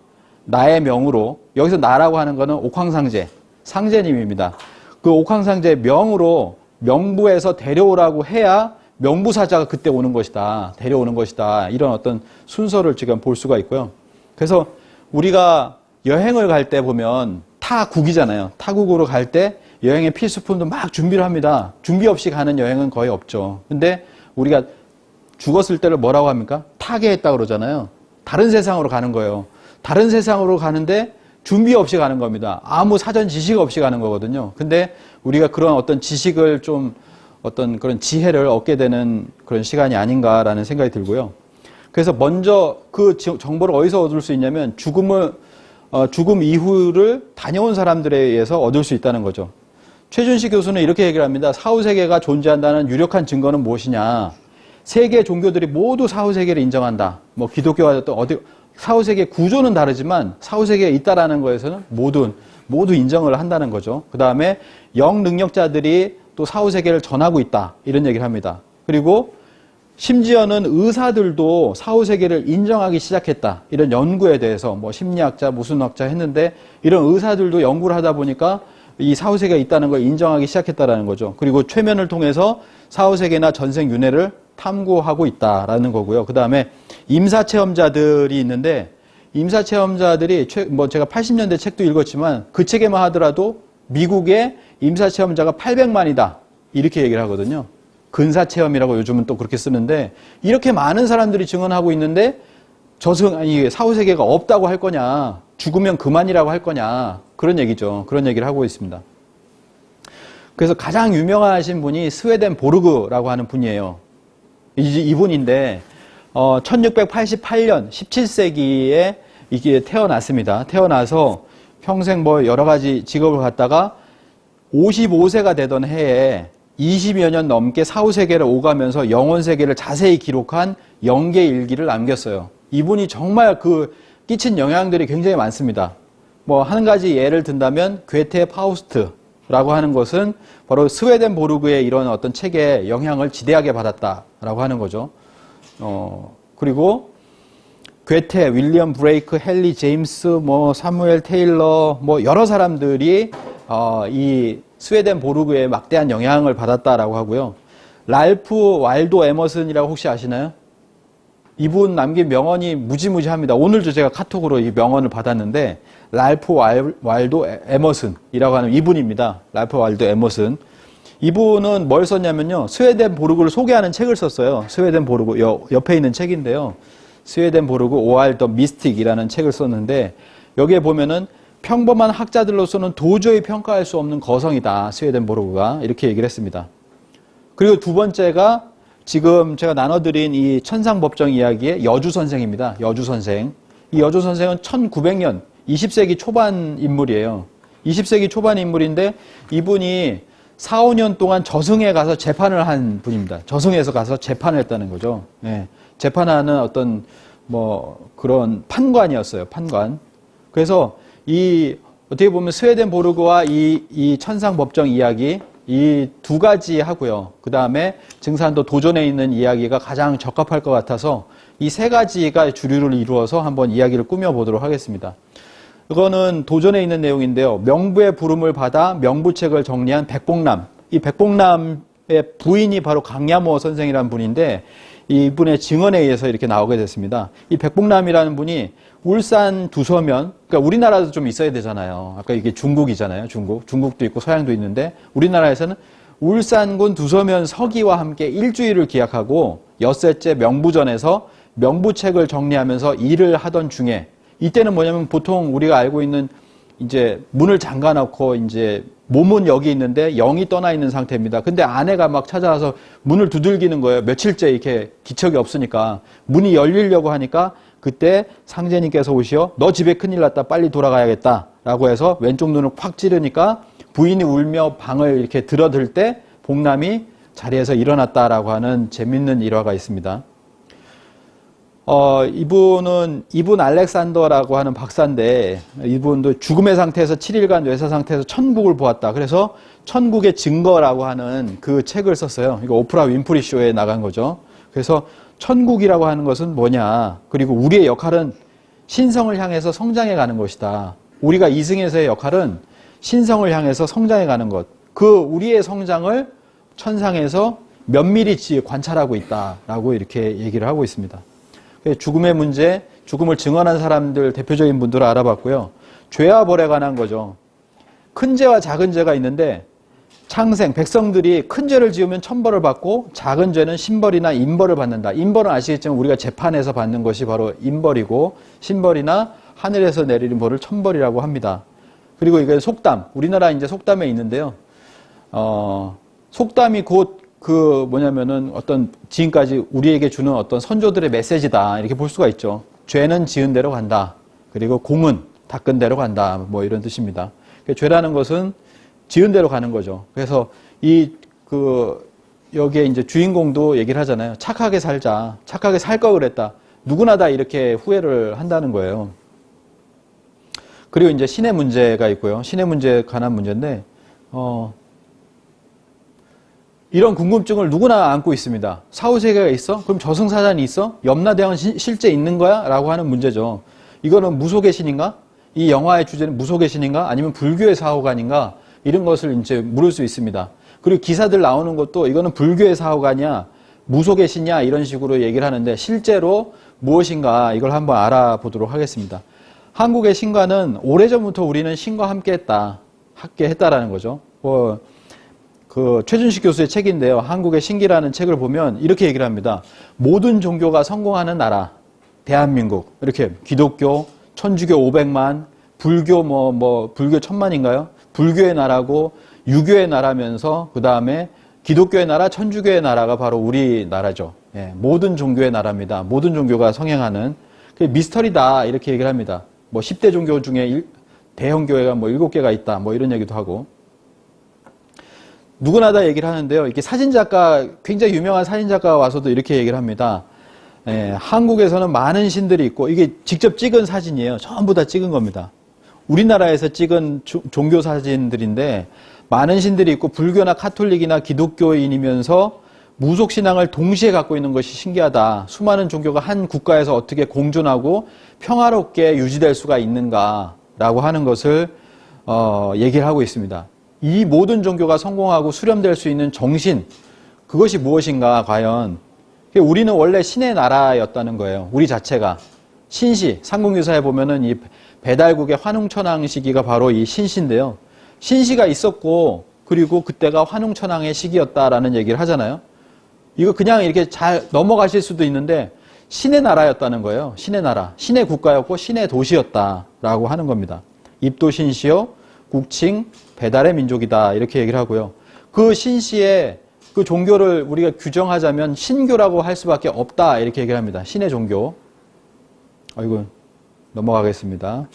나의 명으로. 여기서 나라고 하는 거는 옥황상제, 상제님입니다. 그 옥황상제의 명으로 명부에서 데려오라고 해야 명부사자가 그때 오는 것이다. 데려오는 것이다. 이런 어떤 순서를 지금 볼 수가 있고요. 그래서 우리가 여행을 갈 때 보면 타국이잖아요. 타국으로 갈 때 여행의 필수품도 막 준비를 합니다. 준비 없이 가는 여행은 거의 없죠. 근데 우리가 죽었을 때를 뭐라고 합니까? 타계했다 그러잖아요. 다른 세상으로 가는 거예요. 다른 세상으로 가는데 준비 없이 가는 겁니다. 아무 사전 지식 없이 가는 거거든요. 근데 우리가 그런 어떤 지식을 좀 어떤 그런 지혜를 얻게 되는 그런 시간이 아닌가라는 생각이 들고요. 그래서 먼저 그 정보를 어디서 얻을 수 있냐면 죽음 이후를 다녀온 사람들에 의해서 얻을 수 있다는 거죠. 최준식 교수는 이렇게 얘기를 합니다. 사후세계가 존재한다는 유력한 증거는 무엇이냐. 세계 종교들이 모두 사후세계를 인정한다. 뭐 기독교와 또 사후세계 구조는 다르지만 사후세계가 있다라는 거에서는 모두 인정을 한다는 거죠. 그 다음에 영능력자들이 또 사후세계를 전하고 있다. 이런 얘기를 합니다. 그리고 심지어는 의사들도 사후세계를 인정하기 시작했다. 이런 연구에 대해서 뭐 심리학자, 무슨 학자 했는데 이런 의사들도 연구를 하다 보니까 이 사후세계가 있다는 걸 인정하기 시작했다라는 거죠. 그리고 최면을 통해서 사후세계나 전생윤회를 탐구하고 있다라는 거고요. 그 다음에 임사체험자들이 있는데 임사체험자들이 제가 80년대 책도 읽었지만 그 책에만 하더라도 미국의 임사체험자가 800만이다. 이렇게 얘기를 하거든요. 근사체험이라고 요즘은 또 그렇게 쓰는데 이렇게 많은 사람들이 증언하고 있는데 사후세계가 없다고 할 거냐, 죽으면 그만이라고 할 거냐, 그런 얘기죠. 그런 얘기를 하고 있습니다. 그래서 가장 유명하신 분이 스웨덴 보르그라고 하는 분이에요. 이분인데 1688년 17세기에 이게 태어났습니다. 태어나서 평생 여러 가지 직업을 갖다가 55세가 되던 해에 20여 년 넘게 사후세계를 오가면서 영혼세계를 자세히 기록한 영계일기를 남겼어요. 이분이 정말 끼친 영향들이 굉장히 많습니다. 한 가지 예를 든다면 괴테 파우스트라고 하는 것은 바로 스웨덴 보르그의 이런 어떤 책에 영향을 지대하게 받았다라고 하는 거죠. 그리고 괴테, 윌리엄 브레이크, 헨리 제임스, 사무엘 테일러, 여러 사람들이 이 스웨덴 보르그에 막대한 영향을 받았다라고 하고요. 랄프 waldo 에머슨이라고 혹시 아시나요? 이분 남긴 명언이 무지무지합니다. 오늘도 제가 카톡으로 이 명언을 받았는데 랄프 waldo 에머슨이라고 하는 이분입니다. 랄프 waldo 에머슨. 이분은 뭘 썼냐면요. 스웨덴 보르그를 소개하는 책을 썼어요. 스웨덴 보르그 옆에 있는 책인데요. 스웨덴 보르그 오알 더 미스틱이라는 책을 썼는데 여기에 보면은 평범한 학자들로서는 도저히 평가할 수 없는 거성이다. 스웨덴 보르그가 이렇게 얘기를 했습니다. 그리고 두 번째가 지금 제가 나눠드린 이 천상법정 이야기의 여주 선생입니다. 여주 선생. 이 여조 선생은 1900년, 20세기 초반 인물이에요. 20세기 초반 인물인데 이분이 4, 5년 동안 저승에 가서 재판을 한 분입니다. 저승에서 가서 재판을 했다는 거죠. 예, 재판하는 어떤 뭐 그런 판관이었어요. 판관. 그래서 이 어떻게 보면 스웨덴보르그와 이 천상법정 이야기 이 두 가지 하고요. 그 다음에 증산도 도전에 있는 이야기가 가장 적합할 것 같아서 이 세 가지가 주류를 이루어서 한번 이야기를 꾸며보도록 하겠습니다. 이거는 도전에 있는 내용인데요. 명부의 부름을 받아 명부책을 정리한 백봉남. 이 백봉남의 부인이 바로 강야모 선생이라는 분인데 이분의 증언에 의해서 이렇게 나오게 됐습니다. 이 백봉남이라는 분이 울산 두서면, 그러니까 우리나라도 좀 있어야 되잖아요. 아까 이게 중국이잖아요. 중국도 있고 서양도 있는데 우리나라에서는 울산군 두서면 서기와 함께 일주일을 기약하고 엿새째 명부전에서 명부책을 정리하면서 일을 하던 중에 이때는 뭐냐면 보통 우리가 알고 있는 이제 문을 잠가 놓고 이제 몸은 여기 있는데 영이 떠나 있는 상태입니다. 근데 아내가 막 찾아와서 문을 두들기는 거예요. 며칠째 이렇게 기척이 없으니까 문이 열리려고 하니까 그때 상제님께서 오시어 너 집에 큰일 났다 빨리 돌아가야겠다 라고 해서 왼쪽 눈을 콱 찌르니까 부인이 울며 방을 이렇게 들어들 때 복남이 자리에서 일어났다라고 하는 재밌는 일화가 있습니다. 이분 알렉산더라고 하는 박사인데 이분도 죽음의 상태에서 7일간 뇌사 상태에서 천국을 보았다. 그래서 천국의 증거라고 하는 그 책을 썼어요. 이거 오프라 윈프리 쇼에 나간 거죠. 그래서 천국이라고 하는 것은 뭐냐. 그리고 우리의 역할은 신성을 향해서 성장해 가는 것이다. 우리가 이승에서의 역할은 신성을 향해서 성장해 가는 것. 그 우리의 성장을 천상에서 면밀히 관찰하고 있다라고 이렇게 얘기를 하고 있습니다. 죽음의 문제, 죽음을 증언한 사람들 대표적인 분들을 알아봤고요. 죄와 벌에 관한 거죠. 큰 죄와 작은 죄가 있는데 창생, 백성들이 큰 죄를 지으면 천벌을 받고 작은 죄는 신벌이나 인벌을 받는다. 인벌은 아시겠지만 우리가 재판에서 받는 것이 바로 인벌이고 신벌이나 하늘에서 내리는 벌을 천벌이라고 합니다. 그리고 이게 속담, 우리나라 이제 속담에 있는데요. 속담이 곧 뭐냐면은 어떤 지금까지 우리에게 주는 어떤 선조들의 메시지다. 이렇게 볼 수가 있죠. 죄는 지은 대로 간다. 그리고 공은 닦은 대로 간다. 뭐 이런 뜻입니다. 죄라는 것은 지은 대로 가는 거죠. 그래서 여기에 이제 주인공도 얘기를 하잖아요. 착하게 살자. 착하게 살 걸 그랬다. 누구나 다 이렇게 후회를 한다는 거예요. 그리고 이제 신의 문제가 있고요. 신의 문제에 관한 문제인데, 이런 궁금증을 누구나 안고 있습니다. 사후세계가 있어? 그럼 저승사자는 있어? 염라대왕은 실제 있는 거야? 라고 하는 문제죠. 이거는 무속의 신인가? 이 영화의 주제는 무속의 신인가? 아니면 불교의 사후관인가? 이런 것을 이제 물을 수 있습니다. 그리고 기사들 나오는 것도 이거는 불교의 사후관이야? 무속의 신이야? 이런 식으로 얘기를 하는데 실제로 무엇인가 이걸 한번 알아보도록 하겠습니다. 한국의 신과는 오래전부터 우리는 신과 함께 했다라는 거죠. 최준식 교수의 책인데요. 한국의 신기라는 책을 보면 이렇게 얘기를 합니다. 모든 종교가 성공하는 나라, 대한민국. 이렇게 기독교, 천주교 500만, 불교 불교 1000만인가요? 불교의 나라고 유교의 나라면서 그 다음에 기독교의 나라, 천주교의 나라가 바로 우리나라죠. 예, 모든 종교의 나라입니다. 모든 종교가 성행하는. 미스터리다 이렇게 얘기를 합니다. 10대 종교 중에 대형 교회가 7개가 있다. 이런 얘기도 하고. 누구나 다 얘기를 하는데요. 이렇게 사진작가, 굉장히 유명한 사진작가가 와서도 이렇게 얘기를 합니다. 한국에서는 많은 신들이 있고, 이게 직접 찍은 사진이에요. 전부 다 찍은 겁니다. 우리나라에서 찍은 종교 사진들인데, 많은 신들이 있고, 불교나 카톨릭이나 기독교인이면서 무속신앙을 동시에 갖고 있는 것이 신기하다. 수많은 종교가 한 국가에서 어떻게 공존하고 평화롭게 유지될 수가 있는가라고 하는 것을 얘기를 하고 있습니다. 이 모든 종교가 성공하고 수렴될 수 있는 정신, 그것이 무엇인가 과연. 우리는 원래 신의 나라였다는 거예요. 우리 자체가. 신시, 삼국유사에 보면은 이 배달국의 환웅천왕 시기가 바로 이 신시인데요. 신시가 있었고 그리고 그때가 환웅천왕의 시기였다라는 얘기를 하잖아요. 이거 그냥 이렇게 잘 넘어가실 수도 있는데 신의 나라였다는 거예요. 신의 나라. 신의 국가였고 신의 도시였다라고 하는 겁니다. 입도신시요, 국칭, 배달의 민족이다. 이렇게 얘기를 하고요. 그 신시의 그 종교를 우리가 규정하자면 신교라고 할 수밖에 없다. 이렇게 얘기를 합니다. 신의 종교. 아이고, 넘어가겠습니다.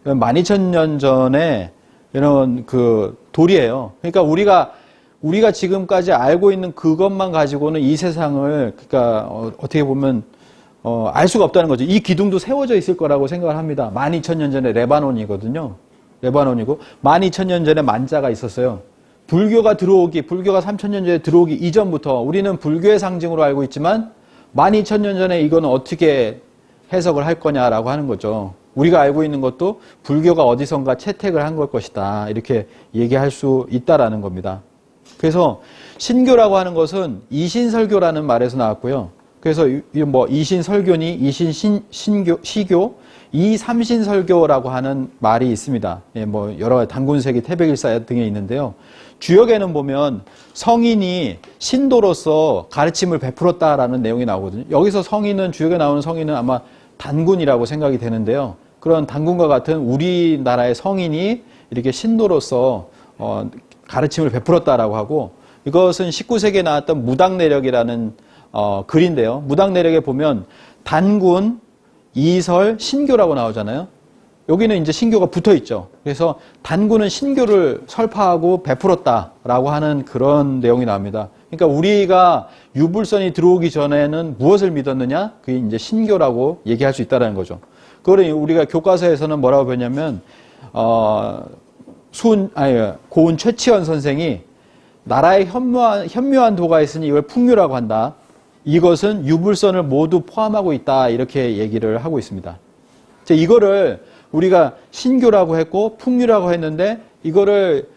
12,000년 전에 이런 그 돌이에요. 그러니까 우리가 지금까지 알고 있는 그것만 가지고는 이 세상을, 그러니까 어떻게 보면 알 수가 없다는 거죠. 이 기둥도 세워져 있을 거라고 생각을 합니다. 12,000년 전에 레바논이거든요. 레바논이고 12,000년 전에 만자가 있었어요. 불교가 3,000년 전에 들어오기 이전부터 우리는 불교의 상징으로 알고 있지만 12,000년 전에 이거는 어떻게 해석을 할 거냐라고 하는 거죠. 우리가 알고 있는 것도 불교가 어디선가 채택을 한 걸 것이다. 이렇게 얘기할 수 있다라는 겁니다. 그래서 신교라고 하는 것은 이신설교라는 말에서 나왔고요. 그래서 뭐 이신설교니 이신신교, 시교, 이삼신설교라고 하는 말이 있습니다. 예, 뭐 여러 단군세기, 태백일사 등에 있는데요. 주역에는 보면 성인이 신도로서 가르침을 베풀었다라는 내용이 나오거든요. 여기서 성인은, 주역에 나오는 성인은 아마 단군이라고 생각이 되는데요. 그런 단군과 같은 우리나라의 성인이 이렇게 신도로서 가르침을 베풀었다라고 하고, 이것은 19세기에 나왔던 무당내력이라는 글인데요. 무당내력에 보면 단군, 이설, 신교라고 나오잖아요. 여기는 이제 신교가 붙어 있죠. 그래서 단군은 신교를 설파하고 베풀었다라고 하는 그런 내용이 나옵니다. 그러니까 우리가 유불선이 들어오기 전에는 무엇을 믿었느냐? 그게 이제 신교라고 얘기할 수 있다는 거죠. 그걸 우리가 교과서에서는 뭐라고 배웠냐면, 고은 최치원 선생이 나라에 현묘한 도가 있으니 이걸 풍류라고 한다. 이것은 유불선을 모두 포함하고 있다. 이렇게 얘기를 하고 있습니다. 이거를 우리가 신교라고 했고 풍류라고 했는데, 이거를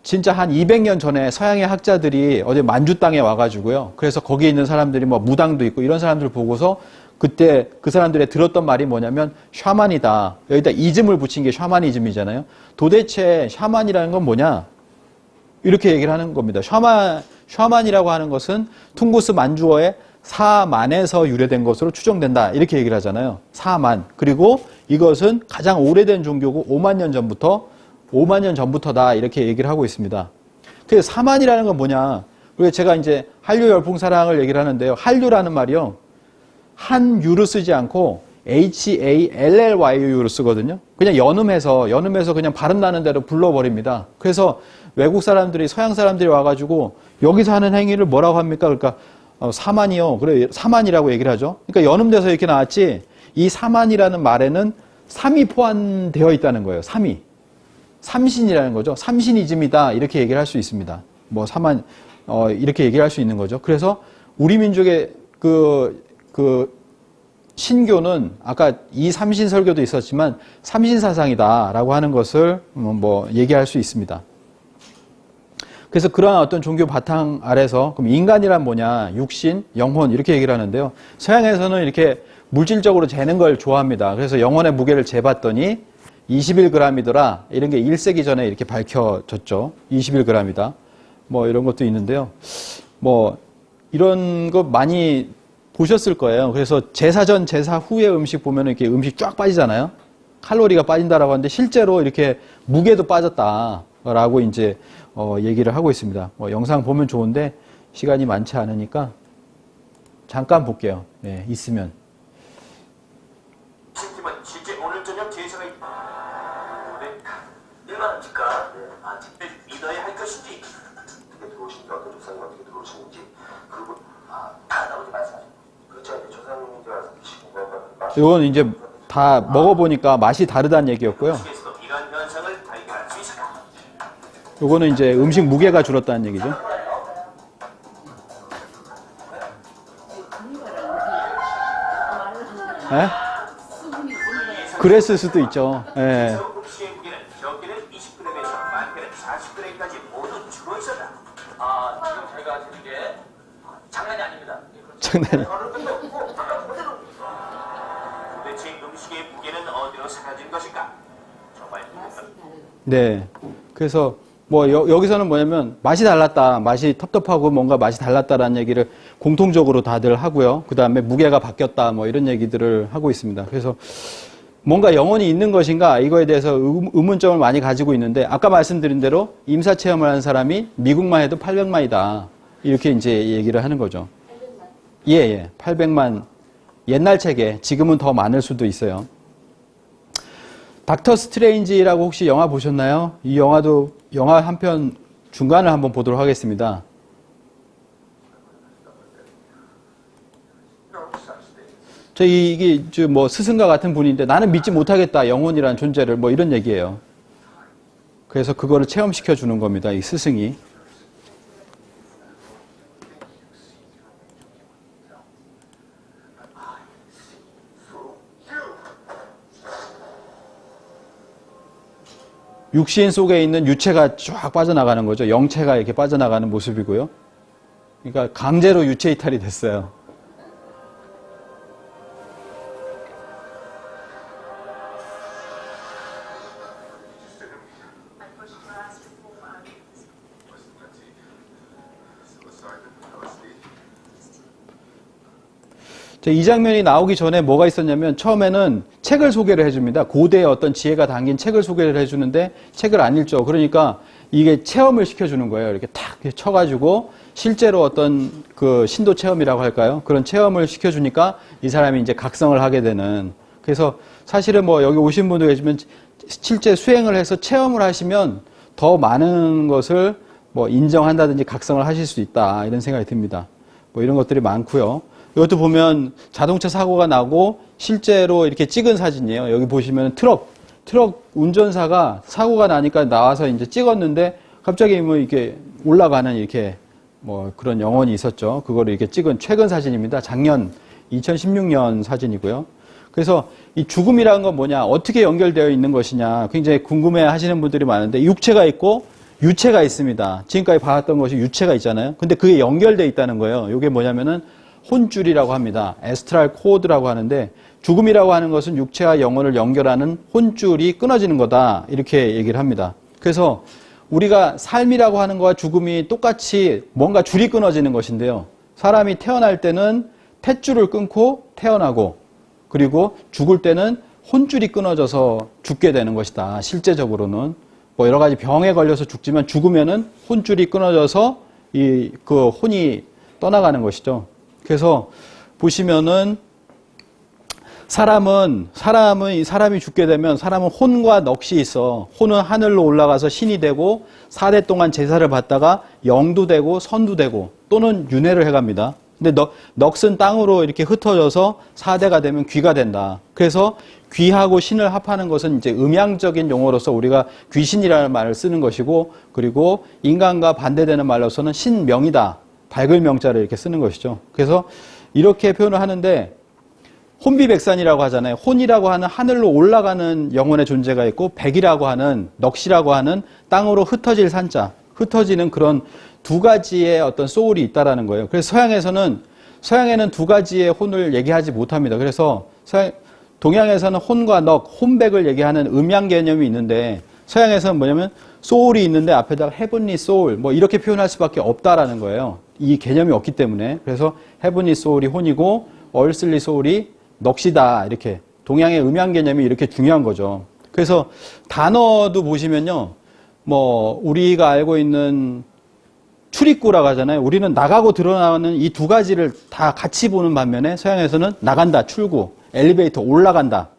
진짜 한 200년 전에 서양의 학자들이 어디 만주 땅에 와가지고요. 그래서 거기에 있는 사람들이 뭐 무당도 있고 이런 사람들 보고서 그때 그 사람들이 들었던 말이 뭐냐면 샤만이다. 여기다 이즘을 붙인 게 샤머니즘이잖아요. 도대체 샤만이라는 건 뭐냐? 이렇게 얘기를 하는 겁니다. 샤만이라고 하는 것은 퉁구스 만주어의 사만에서 유래된 것으로 추정된다. 이렇게 얘기를 하잖아요. 사만. 그리고 이것은 가장 오래된 종교고 5만 년 전부터다. 이렇게 얘기를 하고 있습니다. 그래서 사만이라는 건 뭐냐? 그리고 제가 이제 한류 열풍사랑을 얘기를 하는데요. 한류라는 말이요. 한유를 쓰지 않고 HALLYU를 쓰거든요. 그냥 연음해서 그냥 발음 나는 대로 불러버립니다. 그래서 외국 사람들이, 서양 사람들이 와가지고 여기서 하는 행위를 뭐라고 합니까? 그러니까 사만이요. 그래, 사만이라고 얘기를 하죠. 그러니까 연음돼서 이렇게 나왔지, 이 사만이라는 말에는 삼이 포함되어 있다는 거예요. 삼신이라는 거죠. 삼신이즘이다. 이렇게 얘기를 할 수 있습니다. 뭐 사만, 이렇게 얘기를 할 수 있는 거죠. 그래서 우리 민족의 그 신교는 아까 이 삼신설교도 있었지만 삼신사상이다라고 하는 것을 뭐 얘기할 수 있습니다. 그래서 그러한 어떤 종교 바탕 아래서 그럼 인간이란 뭐냐, 육신, 영혼 이렇게 얘기를 하는데요. 서양에서는 이렇게 물질적으로 재는 걸 좋아합니다. 그래서 영혼의 무게를 재봤더니 21g이더라. 이런 게 1세기 전에 이렇게 밝혀졌죠. 21g이다. 뭐 이런 것도 있는데요. 뭐 이런 거 많이 보셨을 거예요. 그래서 제사 전, 제사 후의 음식 보면 이렇게 음식 쫙 빠지잖아요. 칼로리가 빠진다라고 하는데 실제로 이렇게 무게도 빠졌다라고 이제 얘기를 하고 있습니다. 영상 보면 좋은데 시간이 많지 않으니까 잠깐 볼게요. 네, 있으면. 팀은 실제 오늘 저녁 제사가 일반합니까? 특별 믿어야 할 것인지 어떻게 들어오신지, 어떤 조상이 어떻게 들어오시는지 그리고 다 나오지 말씀하십니다. 그렇지 않게 조상님들 와서 드시고 거는 이건 이제 다 먹어보니까 맛이 다르다는 얘기였고요. 이런 현상을 발견할 수 있을까? 요거는 이제 음식 무게가 줄었다는 얘기죠. 예? 그랬을 수도 있죠. 예. 음식의 무게는 적게는 20g에서 많게는 40g까지 모두 줄어 있었다. 지금 저희가 드는 게 장난이 아닙니다. 장난이. 도대체 음식의 무게는 어디로 사라진 것일까? 정말 네. 그래서 뭐 여기서는 뭐냐면 맛이 달랐다. 맛이 텁텁하고 뭔가 맛이 달랐다라는 얘기를 공통적으로 다들 하고요. 그 다음에 무게가 바뀌었다. 뭐 이런 얘기들을 하고 있습니다. 그래서 뭔가 영혼이 있는 것인가 이거에 대해서 의문점을 많이 가지고 있는데, 아까 말씀드린 대로 임사체험을 한 사람이 미국만 해도 800만이다. 이렇게 이제 얘기를 하는 거죠. 800만. 예. 800만. 옛날 책에 지금은 더 많을 수도 있어요. 닥터 스트레인지라고 혹시 영화 보셨나요? 이 영화 한 편 중간을 한번 보도록 하겠습니다. 이게 뭐 스승과 같은 분인데 나는 믿지 못하겠다. 영혼이라는 존재를 뭐 이런 얘기예요. 그래서 그거를 체험시켜 주는 겁니다. 이 스승이. 육신 속에 있는 유체가 쫙 빠져나가는 거죠. 영체가 이렇게 빠져나가는 모습이고요. 그러니까 강제로 유체 이탈이 됐어요. 이 장면이 나오기 전에 뭐가 있었냐면 처음에는 책을 소개를 해줍니다. 고대의 어떤 지혜가 담긴 책을 소개를 해주는데 책을 안 읽죠. 그러니까 이게 체험을 시켜주는 거예요. 이렇게 탁 쳐가지고 실제로 어떤 그 신도 체험이라고 할까요? 그런 체험을 시켜주니까 이 사람이 이제 각성을 하게 되는. 그래서 사실은 뭐 여기 오신 분들 계시면 실제 수행을 해서 체험을 하시면 더 많은 것을 뭐 인정한다든지 각성을 하실 수 있다. 이런 생각이 듭니다. 뭐 이런 것들이 많고요. 이것도 보면 자동차 사고가 나고 실제로 이렇게 찍은 사진이에요. 여기 보시면 트럭 운전사가 사고가 나니까 나와서 이제 찍었는데 갑자기 뭐 이렇게 올라가는 이렇게 뭐 그런 영혼이 있었죠. 그거를 이렇게 찍은 최근 사진입니다. 작년 2016년 사진이고요. 그래서 이 죽음이라는 건 뭐냐, 어떻게 연결되어 있는 것이냐 굉장히 궁금해 하시는 분들이 많은데 육체가 있고 유체가 있습니다. 지금까지 봐왔던 것이 유체가 있잖아요. 근데 그게 연결되어 있다는 거예요. 이게 뭐냐면은 혼줄이라고 합니다. 에스트랄 코드라고 하는데 죽음이라고 하는 것은 육체와 영혼을 연결하는 혼줄이 끊어지는 거다. 이렇게 얘기를 합니다. 그래서 우리가 삶이라고 하는 거와 죽음이 똑같이 뭔가 줄이 끊어지는 것인데요. 사람이 태어날 때는 탯줄을 끊고 태어나고 그리고 죽을 때는 혼줄이 끊어져서 죽게 되는 것이다. 실제적으로는 뭐 여러 가지 병에 걸려서 죽지만 죽으면은 혼줄이 끊어져서 그 혼이 떠나가는 것이죠. 그래서 보시면은 사람이 죽게 되면 사람은 혼과 넋이 있어. 혼은 하늘로 올라가서 신이 되고 4대 동안 제사를 받다가 영도 되고 선도 되고 또는 윤회를 해갑니다. 근데 넋은 땅으로 이렇게 흩어져서 4대가 되면 귀가 된다. 그래서 귀하고 신을 합하는 것은 이제 음양적인 용어로서 우리가 귀신이라는 말을 쓰는 것이고 그리고 인간과 반대되는 말로서는 신명이다. 밝을 명자를 이렇게 쓰는 것이죠. 그래서 이렇게 표현을 하는데 혼비백산이라고 하잖아요. 혼이라고 하는 하늘로 올라가는 영혼의 존재가 있고 백이라고 하는 넋이라고 하는 땅으로 흩어질 산자, 흩어지는 그런 두 가지의 어떤 소울이 있다라는 거예요. 그래서 서양에는 두 가지의 혼을 얘기하지 못합니다. 그래서 동양에서는 혼과 넋, 혼백을 얘기하는 음양 개념이 있는데 서양에서는 뭐냐면 소울이 있는데 앞에다가 헤븐리 소울 뭐 이렇게 표현할 수밖에 없다라는 거예요. 이 개념이 없기 때문에. 그래서 헤븐리 소울이 혼이고 얼슬리 소울이 넋이다. 이렇게 동양의 음양 개념이 이렇게 중요한 거죠. 그래서 단어도 보시면요. 뭐 우리가 알고 있는 출입구라고 하잖아요. 우리는 나가고 들어나가는 이 두 가지를 다 같이 보는 반면에 서양에서는 나간다, 출구, 엘리베이터, 올라간다.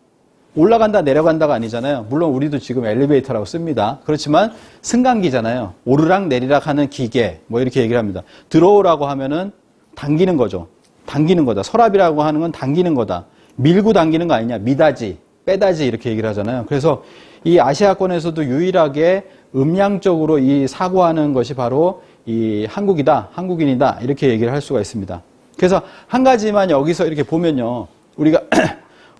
올라간다, 내려간다가 아니잖아요. 물론 우리도 지금 엘리베이터라고 씁니다. 그렇지만 승강기잖아요. 오르락 내리락 하는 기계, 뭐 이렇게 얘기를 합니다. 들어오라고 하면은 당기는 거죠. 당기는 거다. 서랍이라고 하는 건 당기는 거다. 밀고 당기는 거 아니냐. 미다지, 빼다지 이렇게 얘기를 하잖아요. 그래서 이 아시아권에서도 유일하게 음양적으로 이 사고하는 것이 바로 이 한국이다, 한국인이다 이렇게 얘기를 할 수가 있습니다. 그래서 한 가지만 여기서 이렇게 보면요.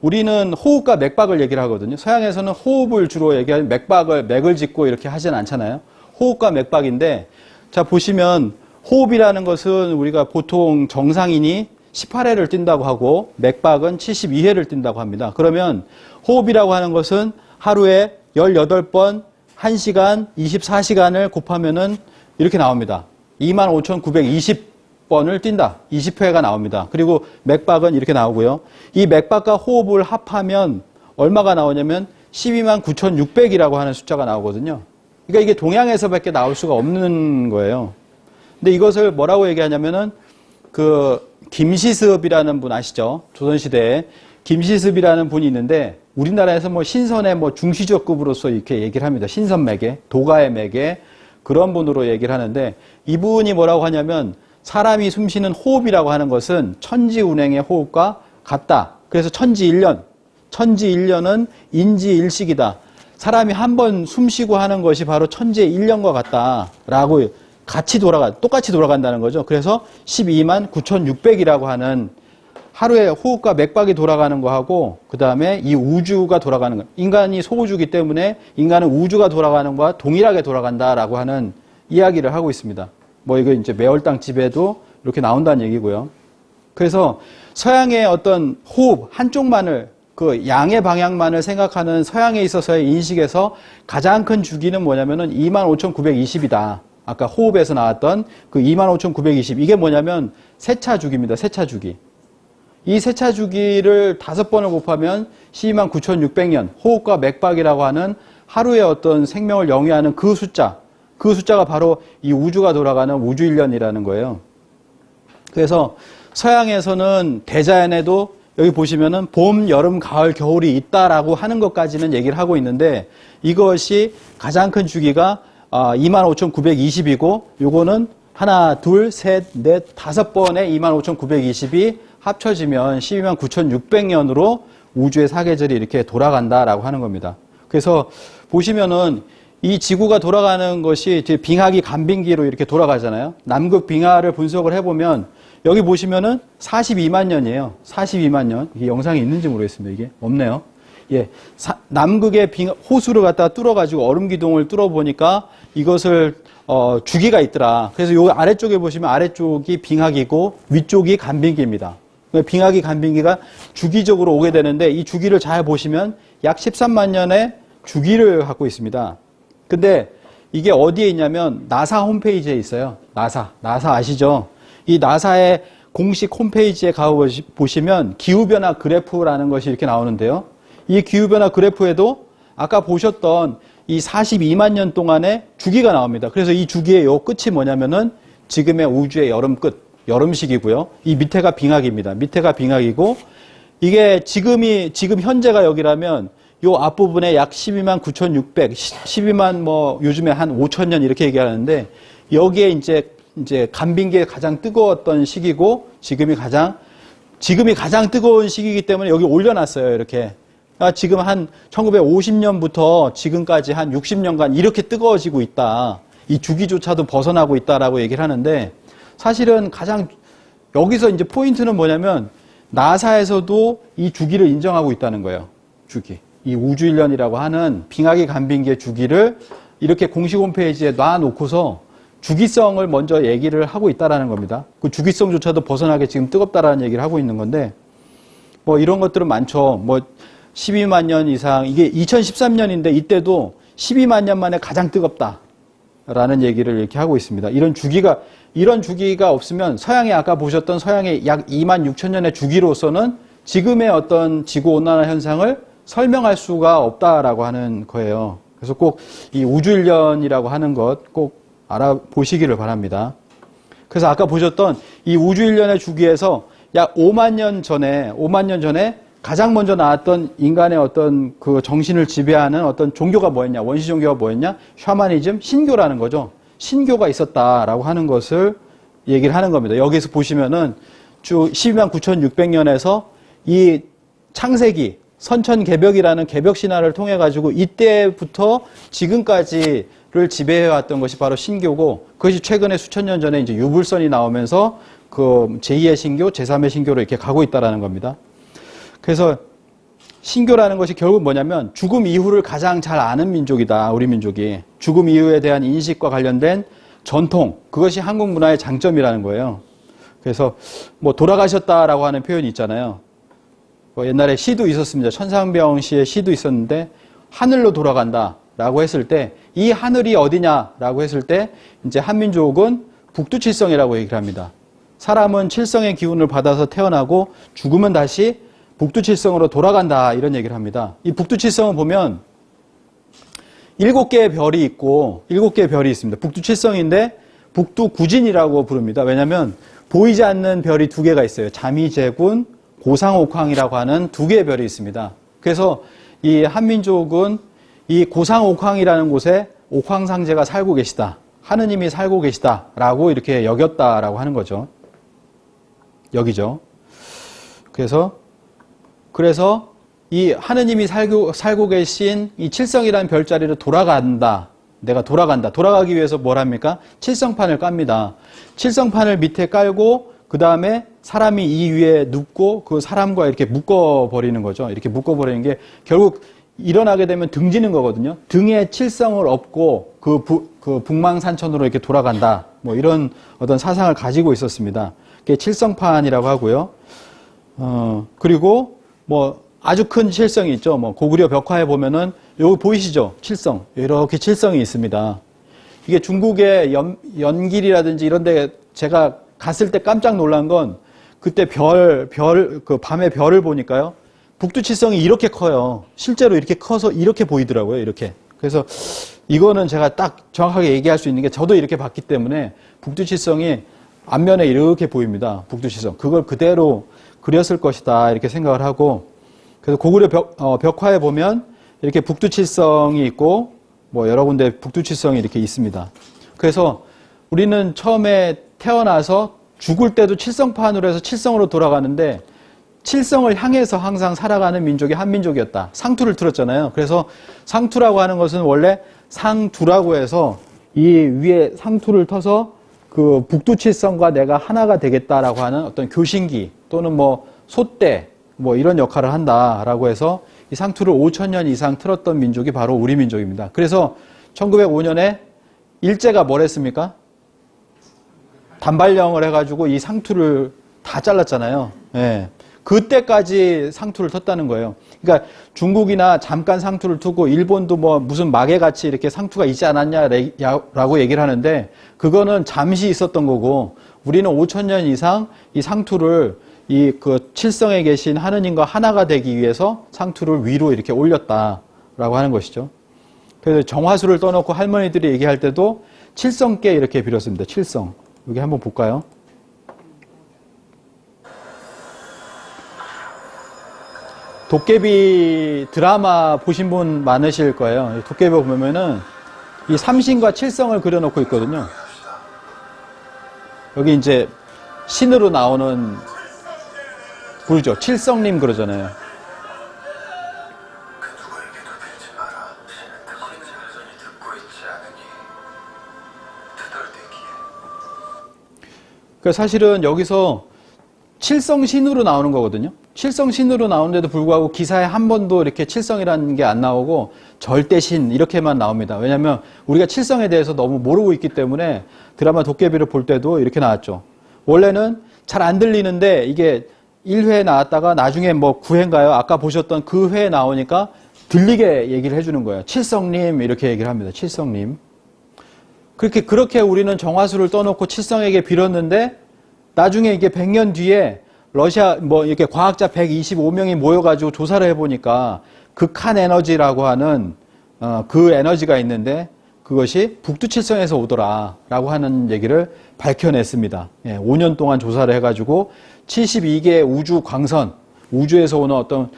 우리는 호흡과 맥박을 얘기를 하거든요. 서양에서는 호흡을 주로 얘기하는 맥을 짚고 이렇게 하진 않잖아요. 호흡과 맥박인데, 자, 보시면 호흡이라는 것은 우리가 보통 정상인이 18회를 뛴다고 하고, 맥박은 72회를 뛴다고 합니다. 그러면 호흡이라고 하는 것은 하루에 18번, 1시간, 24시간을 곱하면은 이렇게 나옵니다. 25,920번을 뛴다. 20회가 나옵니다. 그리고 맥박은 이렇게 나오고요. 이 맥박과 호흡을 합하면 얼마가 나오냐면 129,600이라고 하는 숫자가 나오거든요. 그러니까 이게 동양에서밖에 나올 수가 없는 거예요. 근데 이것을 뭐라고 얘기하냐면은 그 김시습이라는 분 아시죠? 조선시대에 김시습이라는 분이 있는데 우리나라에서 뭐 신선의 뭐 중시적급으로서 이렇게 얘기를 합니다. 신선매개, 도가의 매개, 그런 분으로 얘기를 하는데, 이분이 뭐라고 하냐면 사람이 숨쉬는 호흡이라고 하는 것은 천지운행의 호흡과 같다. 그래서 천지일련은 인지일식이다. 사람이 한 번 숨쉬고 하는 것이 바로 천지의 일년과 같다라고 똑같이 돌아간다는 거죠. 그래서 12만 9,600이라고 하는 하루에 호흡과 맥박이 돌아가는 거하고, 그 다음에 이 우주가 돌아가는 거. 인간이 소우주기 때문에 인간은 우주가 돌아가는 거와 동일하게 돌아간다라고 하는 이야기를 하고 있습니다. 뭐 이거 이제 매월당 집에도 이렇게 나온다는 얘기고요. 그래서 서양의 어떤 호흡 한쪽만을, 그 양의 방향만을 생각하는 서양에 있어서의 인식에서 가장 큰 주기는 뭐냐면은 25,920이다. 아까 호흡에서 나왔던 그 25,920. 이게 뭐냐면 세차 주기입니다. 세차 주기. 이 세차 주기를 5번을 곱하면 129,600년, 호흡과 맥박이라고 하는 하루의 어떤 생명을 영위하는 그 숫자가 바로 이 우주가 돌아가는 우주일년이라는 거예요. 그래서 서양에서는 대자연에도 여기 보시면은 봄, 여름, 가을, 겨울이 있다라고 하는 것까지는 얘기를 하고 있는데, 이것이 가장 큰 주기가 25,920이고, 요거는 하나, 둘, 셋, 넷, 5번의 25,920이 합쳐지면 129,600년으로 우주의 사계절이 이렇게 돌아간다라고 하는 겁니다. 그래서 보시면은 이 지구가 돌아가는 것이 이제 빙하기 간빙기로 이렇게 돌아가잖아요. 남극 빙하를 분석을 해보면 여기 보시면은 42만 년이에요. 42만 년. 이게 영상이 있는지 모르겠습니다. 이게 없네요. 예, 남극의 호수를 갖다가 뚫어가지고 얼음 기둥을 뚫어보니까 이것을 주기가 있더라. 그래서 요 아래쪽에 보시면 아래쪽이 빙하기고 위쪽이 간빙기입니다. 빙하기 간빙기가 주기적으로 오게 되는데, 이 주기를 잘 보시면 약 13만 년의 주기를 갖고 있습니다. 근데 이게 어디에 있냐면 나사 홈페이지에 있어요. 나사 아시죠? 이 나사의 공식 홈페이지에 가보시면 기후변화 그래프라는 것이 이렇게 나오는데요. 이 기후변화 그래프에도 아까 보셨던 이 42만 년 동안의 주기가 나옵니다. 그래서 이 주기의 요 끝이 뭐냐면은 지금의 우주의 여름 끝, 여름식이고요. 이 밑에가 빙하기입니다. 밑에가 빙하기고, 이게 지금 현재가 여기라면 요 앞부분에 약 12만 9,600, 12만 뭐 요즘에 한 5,000년 이렇게 얘기하는데, 여기에 이제 간빙기에 가장 뜨거웠던 시기고, 지금이 가장 뜨거운 시기이기 때문에 여기 올려놨어요. 이렇게. 지금 한 1950년부터 지금까지 한 60년간 이렇게 뜨거워지고 있다. 이 주기조차도 벗어나고 있다라고 얘기를 하는데, 사실은 가장 여기서 이제 포인트는 뭐냐면 나사에서도 이 주기를 인정하고 있다는 거예요. 주기. 이 우주일년이라고 하는 빙하기 간빙기의 주기를 이렇게 공식 홈페이지에 놔놓고서 주기성을 먼저 얘기를 하고 있다라는 겁니다. 그 주기성조차도 벗어나게 지금 뜨겁다라는 얘기를 하고 있는 건데, 뭐 이런 것들은 많죠. 뭐 12만 년 이상, 이게 2013년인데 이때도 12만 년 만에 가장 뜨겁다라는 얘기를 이렇게 하고 있습니다. 이런 주기가 없으면 서양에 아까 보셨던 서양의 약 2만 6천 년의 주기로서는 지금의 어떤 지구온난화 현상을 설명할 수가 없다라고 하는 거예요. 그래서 꼭 이 우주일년이라고 하는 것 꼭 알아보시기를 바랍니다. 그래서 아까 보셨던 이 우주일년의 주기에서 약 5만 년 전에 가장 먼저 나왔던 인간의 어떤 그 정신을 지배하는 어떤 종교가 뭐였냐, 원시 종교가 뭐였냐, 샤머니즘, 신교라는 거죠. 신교가 있었다라고 하는 것을 얘기를 하는 겁니다. 여기서 보시면은 쭉 12만 9,600년에서 이 창세기, 선천개벽이라는 개벽신화를 통해 가지고 이때부터 지금까지를 지배해왔던 것이 바로 신교고, 그것이 최근에 수천 년 전에 이제 유불선이 나오면서 그 제2의 신교, 제3의 신교로 이렇게 가고 있다라는 겁니다. 그래서 신교라는 것이 결국 뭐냐면 죽음 이후를 가장 잘 아는 민족이다, 우리 민족이. 죽음 이후에 대한 인식과 관련된 전통, 그것이 한국 문화의 장점이라는 거예요. 그래서 뭐 돌아가셨다라고 하는 표현이 있잖아요. 뭐 옛날에 시도 있었습니다. 천상병 씨의 시도 있었는데 하늘로 돌아간다라고 했을 때 이 하늘이 어디냐라고 했을 때 이제 한민족은 북두칠성이라고 얘기를 합니다. 사람은 칠성의 기운을 받아서 태어나고 죽으면 다시 북두칠성으로 돌아간다, 이런 얘기를 합니다. 이 북두칠성을 보면 7개의 별이 있고 7개의 별이 있습니다. 북두칠성인데 북두구진이라고 부릅니다. 왜냐하면 보이지 않는 별이 2개가 있어요. 자미제군, 고상옥황이라고 하는 2개의 별이 있습니다. 그래서 이 한민족은 이 고상옥황이라는 곳에 옥황상제가 살고 계시다. 하느님이 살고 계시다라고 이렇게 여겼다라고 하는 거죠. 여기죠. 그래서 이 하느님이 살고 계신 이 칠성이라는 별자리로 돌아간다. 내가 돌아간다. 돌아가기 위해서 뭘 합니까? 칠성판을 깝니다. 칠성판을 밑에 깔고 그 다음에 사람이 이 위에 눕고 그 사람과 이렇게 묶어버리는 거죠. 이렇게 묶어버리는 게 결국 일어나게 되면 등지는 거거든요. 등에 칠성을 업고 그 북망산천으로 이렇게 돌아간다. 뭐 이런 어떤 사상을 가지고 있었습니다. 그게 칠성판이라고 하고요. 그리고 뭐 아주 큰 칠성이 있죠. 뭐 고구려 벽화에 보면은 여기 보이시죠? 칠성. 이렇게 칠성이 있습니다. 이게 중국의 연길이라든지 이런 데 제가 갔을 때 깜짝 놀란 건 그때 그 밤에 별을 보니까요. 북두칠성이 이렇게 커요. 실제로 이렇게 커서 이렇게 보이더라고요. 이렇게. 그래서 이거는 제가 딱 정확하게 얘기할 수 있는 게 저도 이렇게 봤기 때문에 북두칠성이 앞면에 이렇게 보입니다. 북두칠성. 그걸 그대로 그렸을 것이다. 이렇게 생각을 하고 그래서 고구려 벽화에 보면 이렇게 북두칠성이 있고 뭐 여러 군데 북두칠성이 이렇게 있습니다. 그래서 우리는 처음에 태어나서 죽을 때도 칠성판으로 해서 칠성으로 돌아가는데 칠성을 향해서 항상 살아가는 민족이 한민족이었다. 상투를 틀었잖아요. 그래서 상투라고 하는 것은 원래 상두라고 해서 이 위에 상투를 터서 그 북두칠성과 내가 하나가 되겠다라고 하는 어떤 교신기 또는 뭐 소대 뭐 이런 역할을 한다라고 해서 이 상투를 5,000년 이상 틀었던 민족이 바로 우리 민족입니다. 그래서 1905년에 일제가 뭘 했습니까? 단발령을 해가지고 이 상투를 다 잘랐잖아요. 예. 그때까지 상투를 텄다는 거예요. 그러니까 중국이나 잠깐 상투를 트고 일본도 뭐 무슨 마개같이 이렇게 상투가 있지 않았냐라고 얘기를 하는데 그거는 잠시 있었던 거고 우리는 5,000년 이상 이 상투를 이 그 칠성에 계신 하느님과 하나가 되기 위해서 상투를 위로 이렇게 올렸다라고 하는 것이죠. 그래서 정화수를 떠놓고 할머니들이 얘기할 때도 칠성께 이렇게 빌었습니다. 칠성. 여기 한번 볼까요? 도깨비 드라마 보신 분 많으실 거예요. 도깨비 보면은 이 삼신과 칠성을 그려놓고 있거든요. 여기 이제 신으로 나오는 불죠. 칠성님 그러잖아요. 그 누구에게도 빌지 마라. 신은 듣고 있지 여전히 듣고 있지 않으니 투덜대기에. 그러니까 사실은 여기서 칠성신으로 나오는 거거든요. 칠성신으로 나오는데도 불구하고 기사에 한 번도 이렇게 칠성이라는 게 안 나오고 절대신 이렇게만 나옵니다. 왜냐하면 우리가 칠성에 대해서 너무 모르고 있기 때문에 드라마 도깨비를 볼 때도 이렇게 나왔죠. 원래는 잘 안 들리는데 이게 1회에 나왔다가 나중에 뭐 9회인가요? 아까 보셨던 그 회에 나오니까 들리게 얘기를 해주는 거예요. 칠성님 이렇게 얘기를 합니다. 칠성님. 그렇게 우리는 정화수를 떠놓고 칠성에게 빌었는데 나중에 이게 100년 뒤에 러시아 뭐 이렇게 과학자 125명이 모여가지고 조사를 해보니까 극한 에너지라고 하는 그 에너지가 있는데 그것이 북두칠성에서 오더라라고 하는 얘기를 밝혀냈습니다. 5년 동안 조사를 해가지고 72개 우주 광선, 우주에서 오는 어떤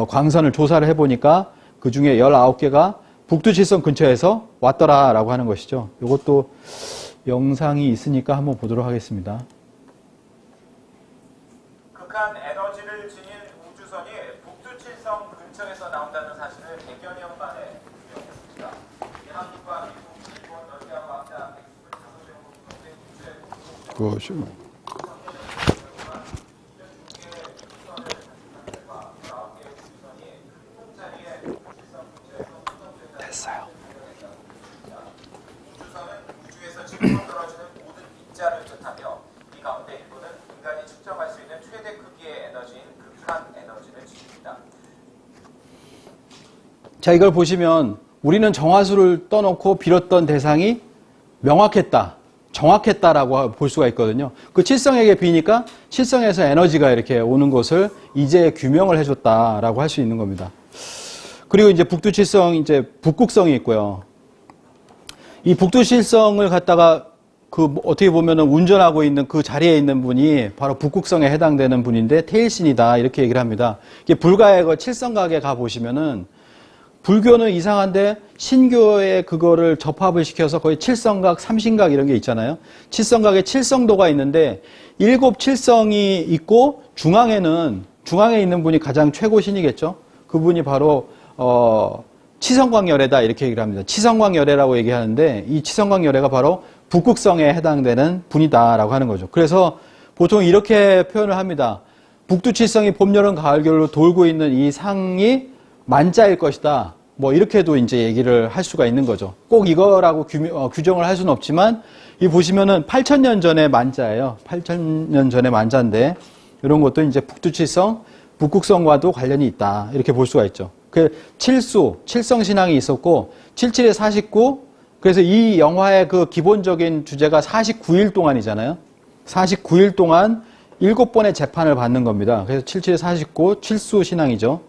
광선을 조사를 해보니까 그 중에 19개가 북두칠성 근처에서 왔더라라고 하는 것이죠. 이것도 영상이 있으니까 한번 보도록 하겠습니다. 극한 에너지를 지닌 우주선이 북두칠성 근처에서 나온다는 사실을 100여 년 만에 확인했습니다. 한국과 미국, 일본, 러시아 과학자 125명의 우주에 됐어요. 우주선은 우주에서 지구로 떨어지는 모든 입자를 뜻하며 이 가운데 일부는 인간이 측정할 수 있는 최대 크기의 에너지인 극한 에너지를 지닙니다. 자, 이걸 보시면 우리는 정화수를 떠놓고 빌었던 대상이 명확했다, 정확했다라고 볼 수가 있거든요. 그 칠성에게 비니까 칠성에서 에너지가 이렇게 오는 것을 이제 규명을 해줬다라고 할 수 있는 겁니다. 그리고 이제 북두칠성, 이제 북극성이 있고요. 이 북두칠성을 갖다가 어떻게 보면은 운전하고 있는 그 자리에 있는 분이 바로 북극성에 해당되는 분인데 테일신이다 이렇게 얘기를 합니다. 이게 불가의 그 칠성각에 가 보시면은 불교는 이상한데 신교에 그거를 접합을 시켜서 거의 칠성각, 삼신각 이런 게 있잖아요. 칠성각에 칠성도가 있는데 7칠성이 있고 중앙에 있는 분이 가장 최고 신이겠죠. 그분이 바로 치성광열애다 이렇게 얘기를 합니다. 치성광열애라고 얘기하는데 이 치성광열애가 바로 북극성에 해당되는 분이다라고 하는 거죠. 그래서 보통 이렇게 표현을 합니다. 북두칠성이 봄, 여름, 가을, 겨울로 돌고 있는 이 상이 만자일 것이다. 뭐 이렇게도 이제 얘기를 할 수가 있는 거죠. 꼭 이거라고 규정을 할 수는 없지만 이 보시면은 8,000년 전의 만자예요. 8,000년 전의 만자인데 이런 것도 이제 북두칠성, 북극성과도 관련이 있다. 이렇게 볼 수가 있죠. 그 칠성신앙이 있었고 77에 49 그래서 이 영화의 그 기본적인 주제가 49일 동안이잖아요. 49일 동안 7번의 재판을 받는 겁니다. 그래서 77에 49 칠수신앙이죠.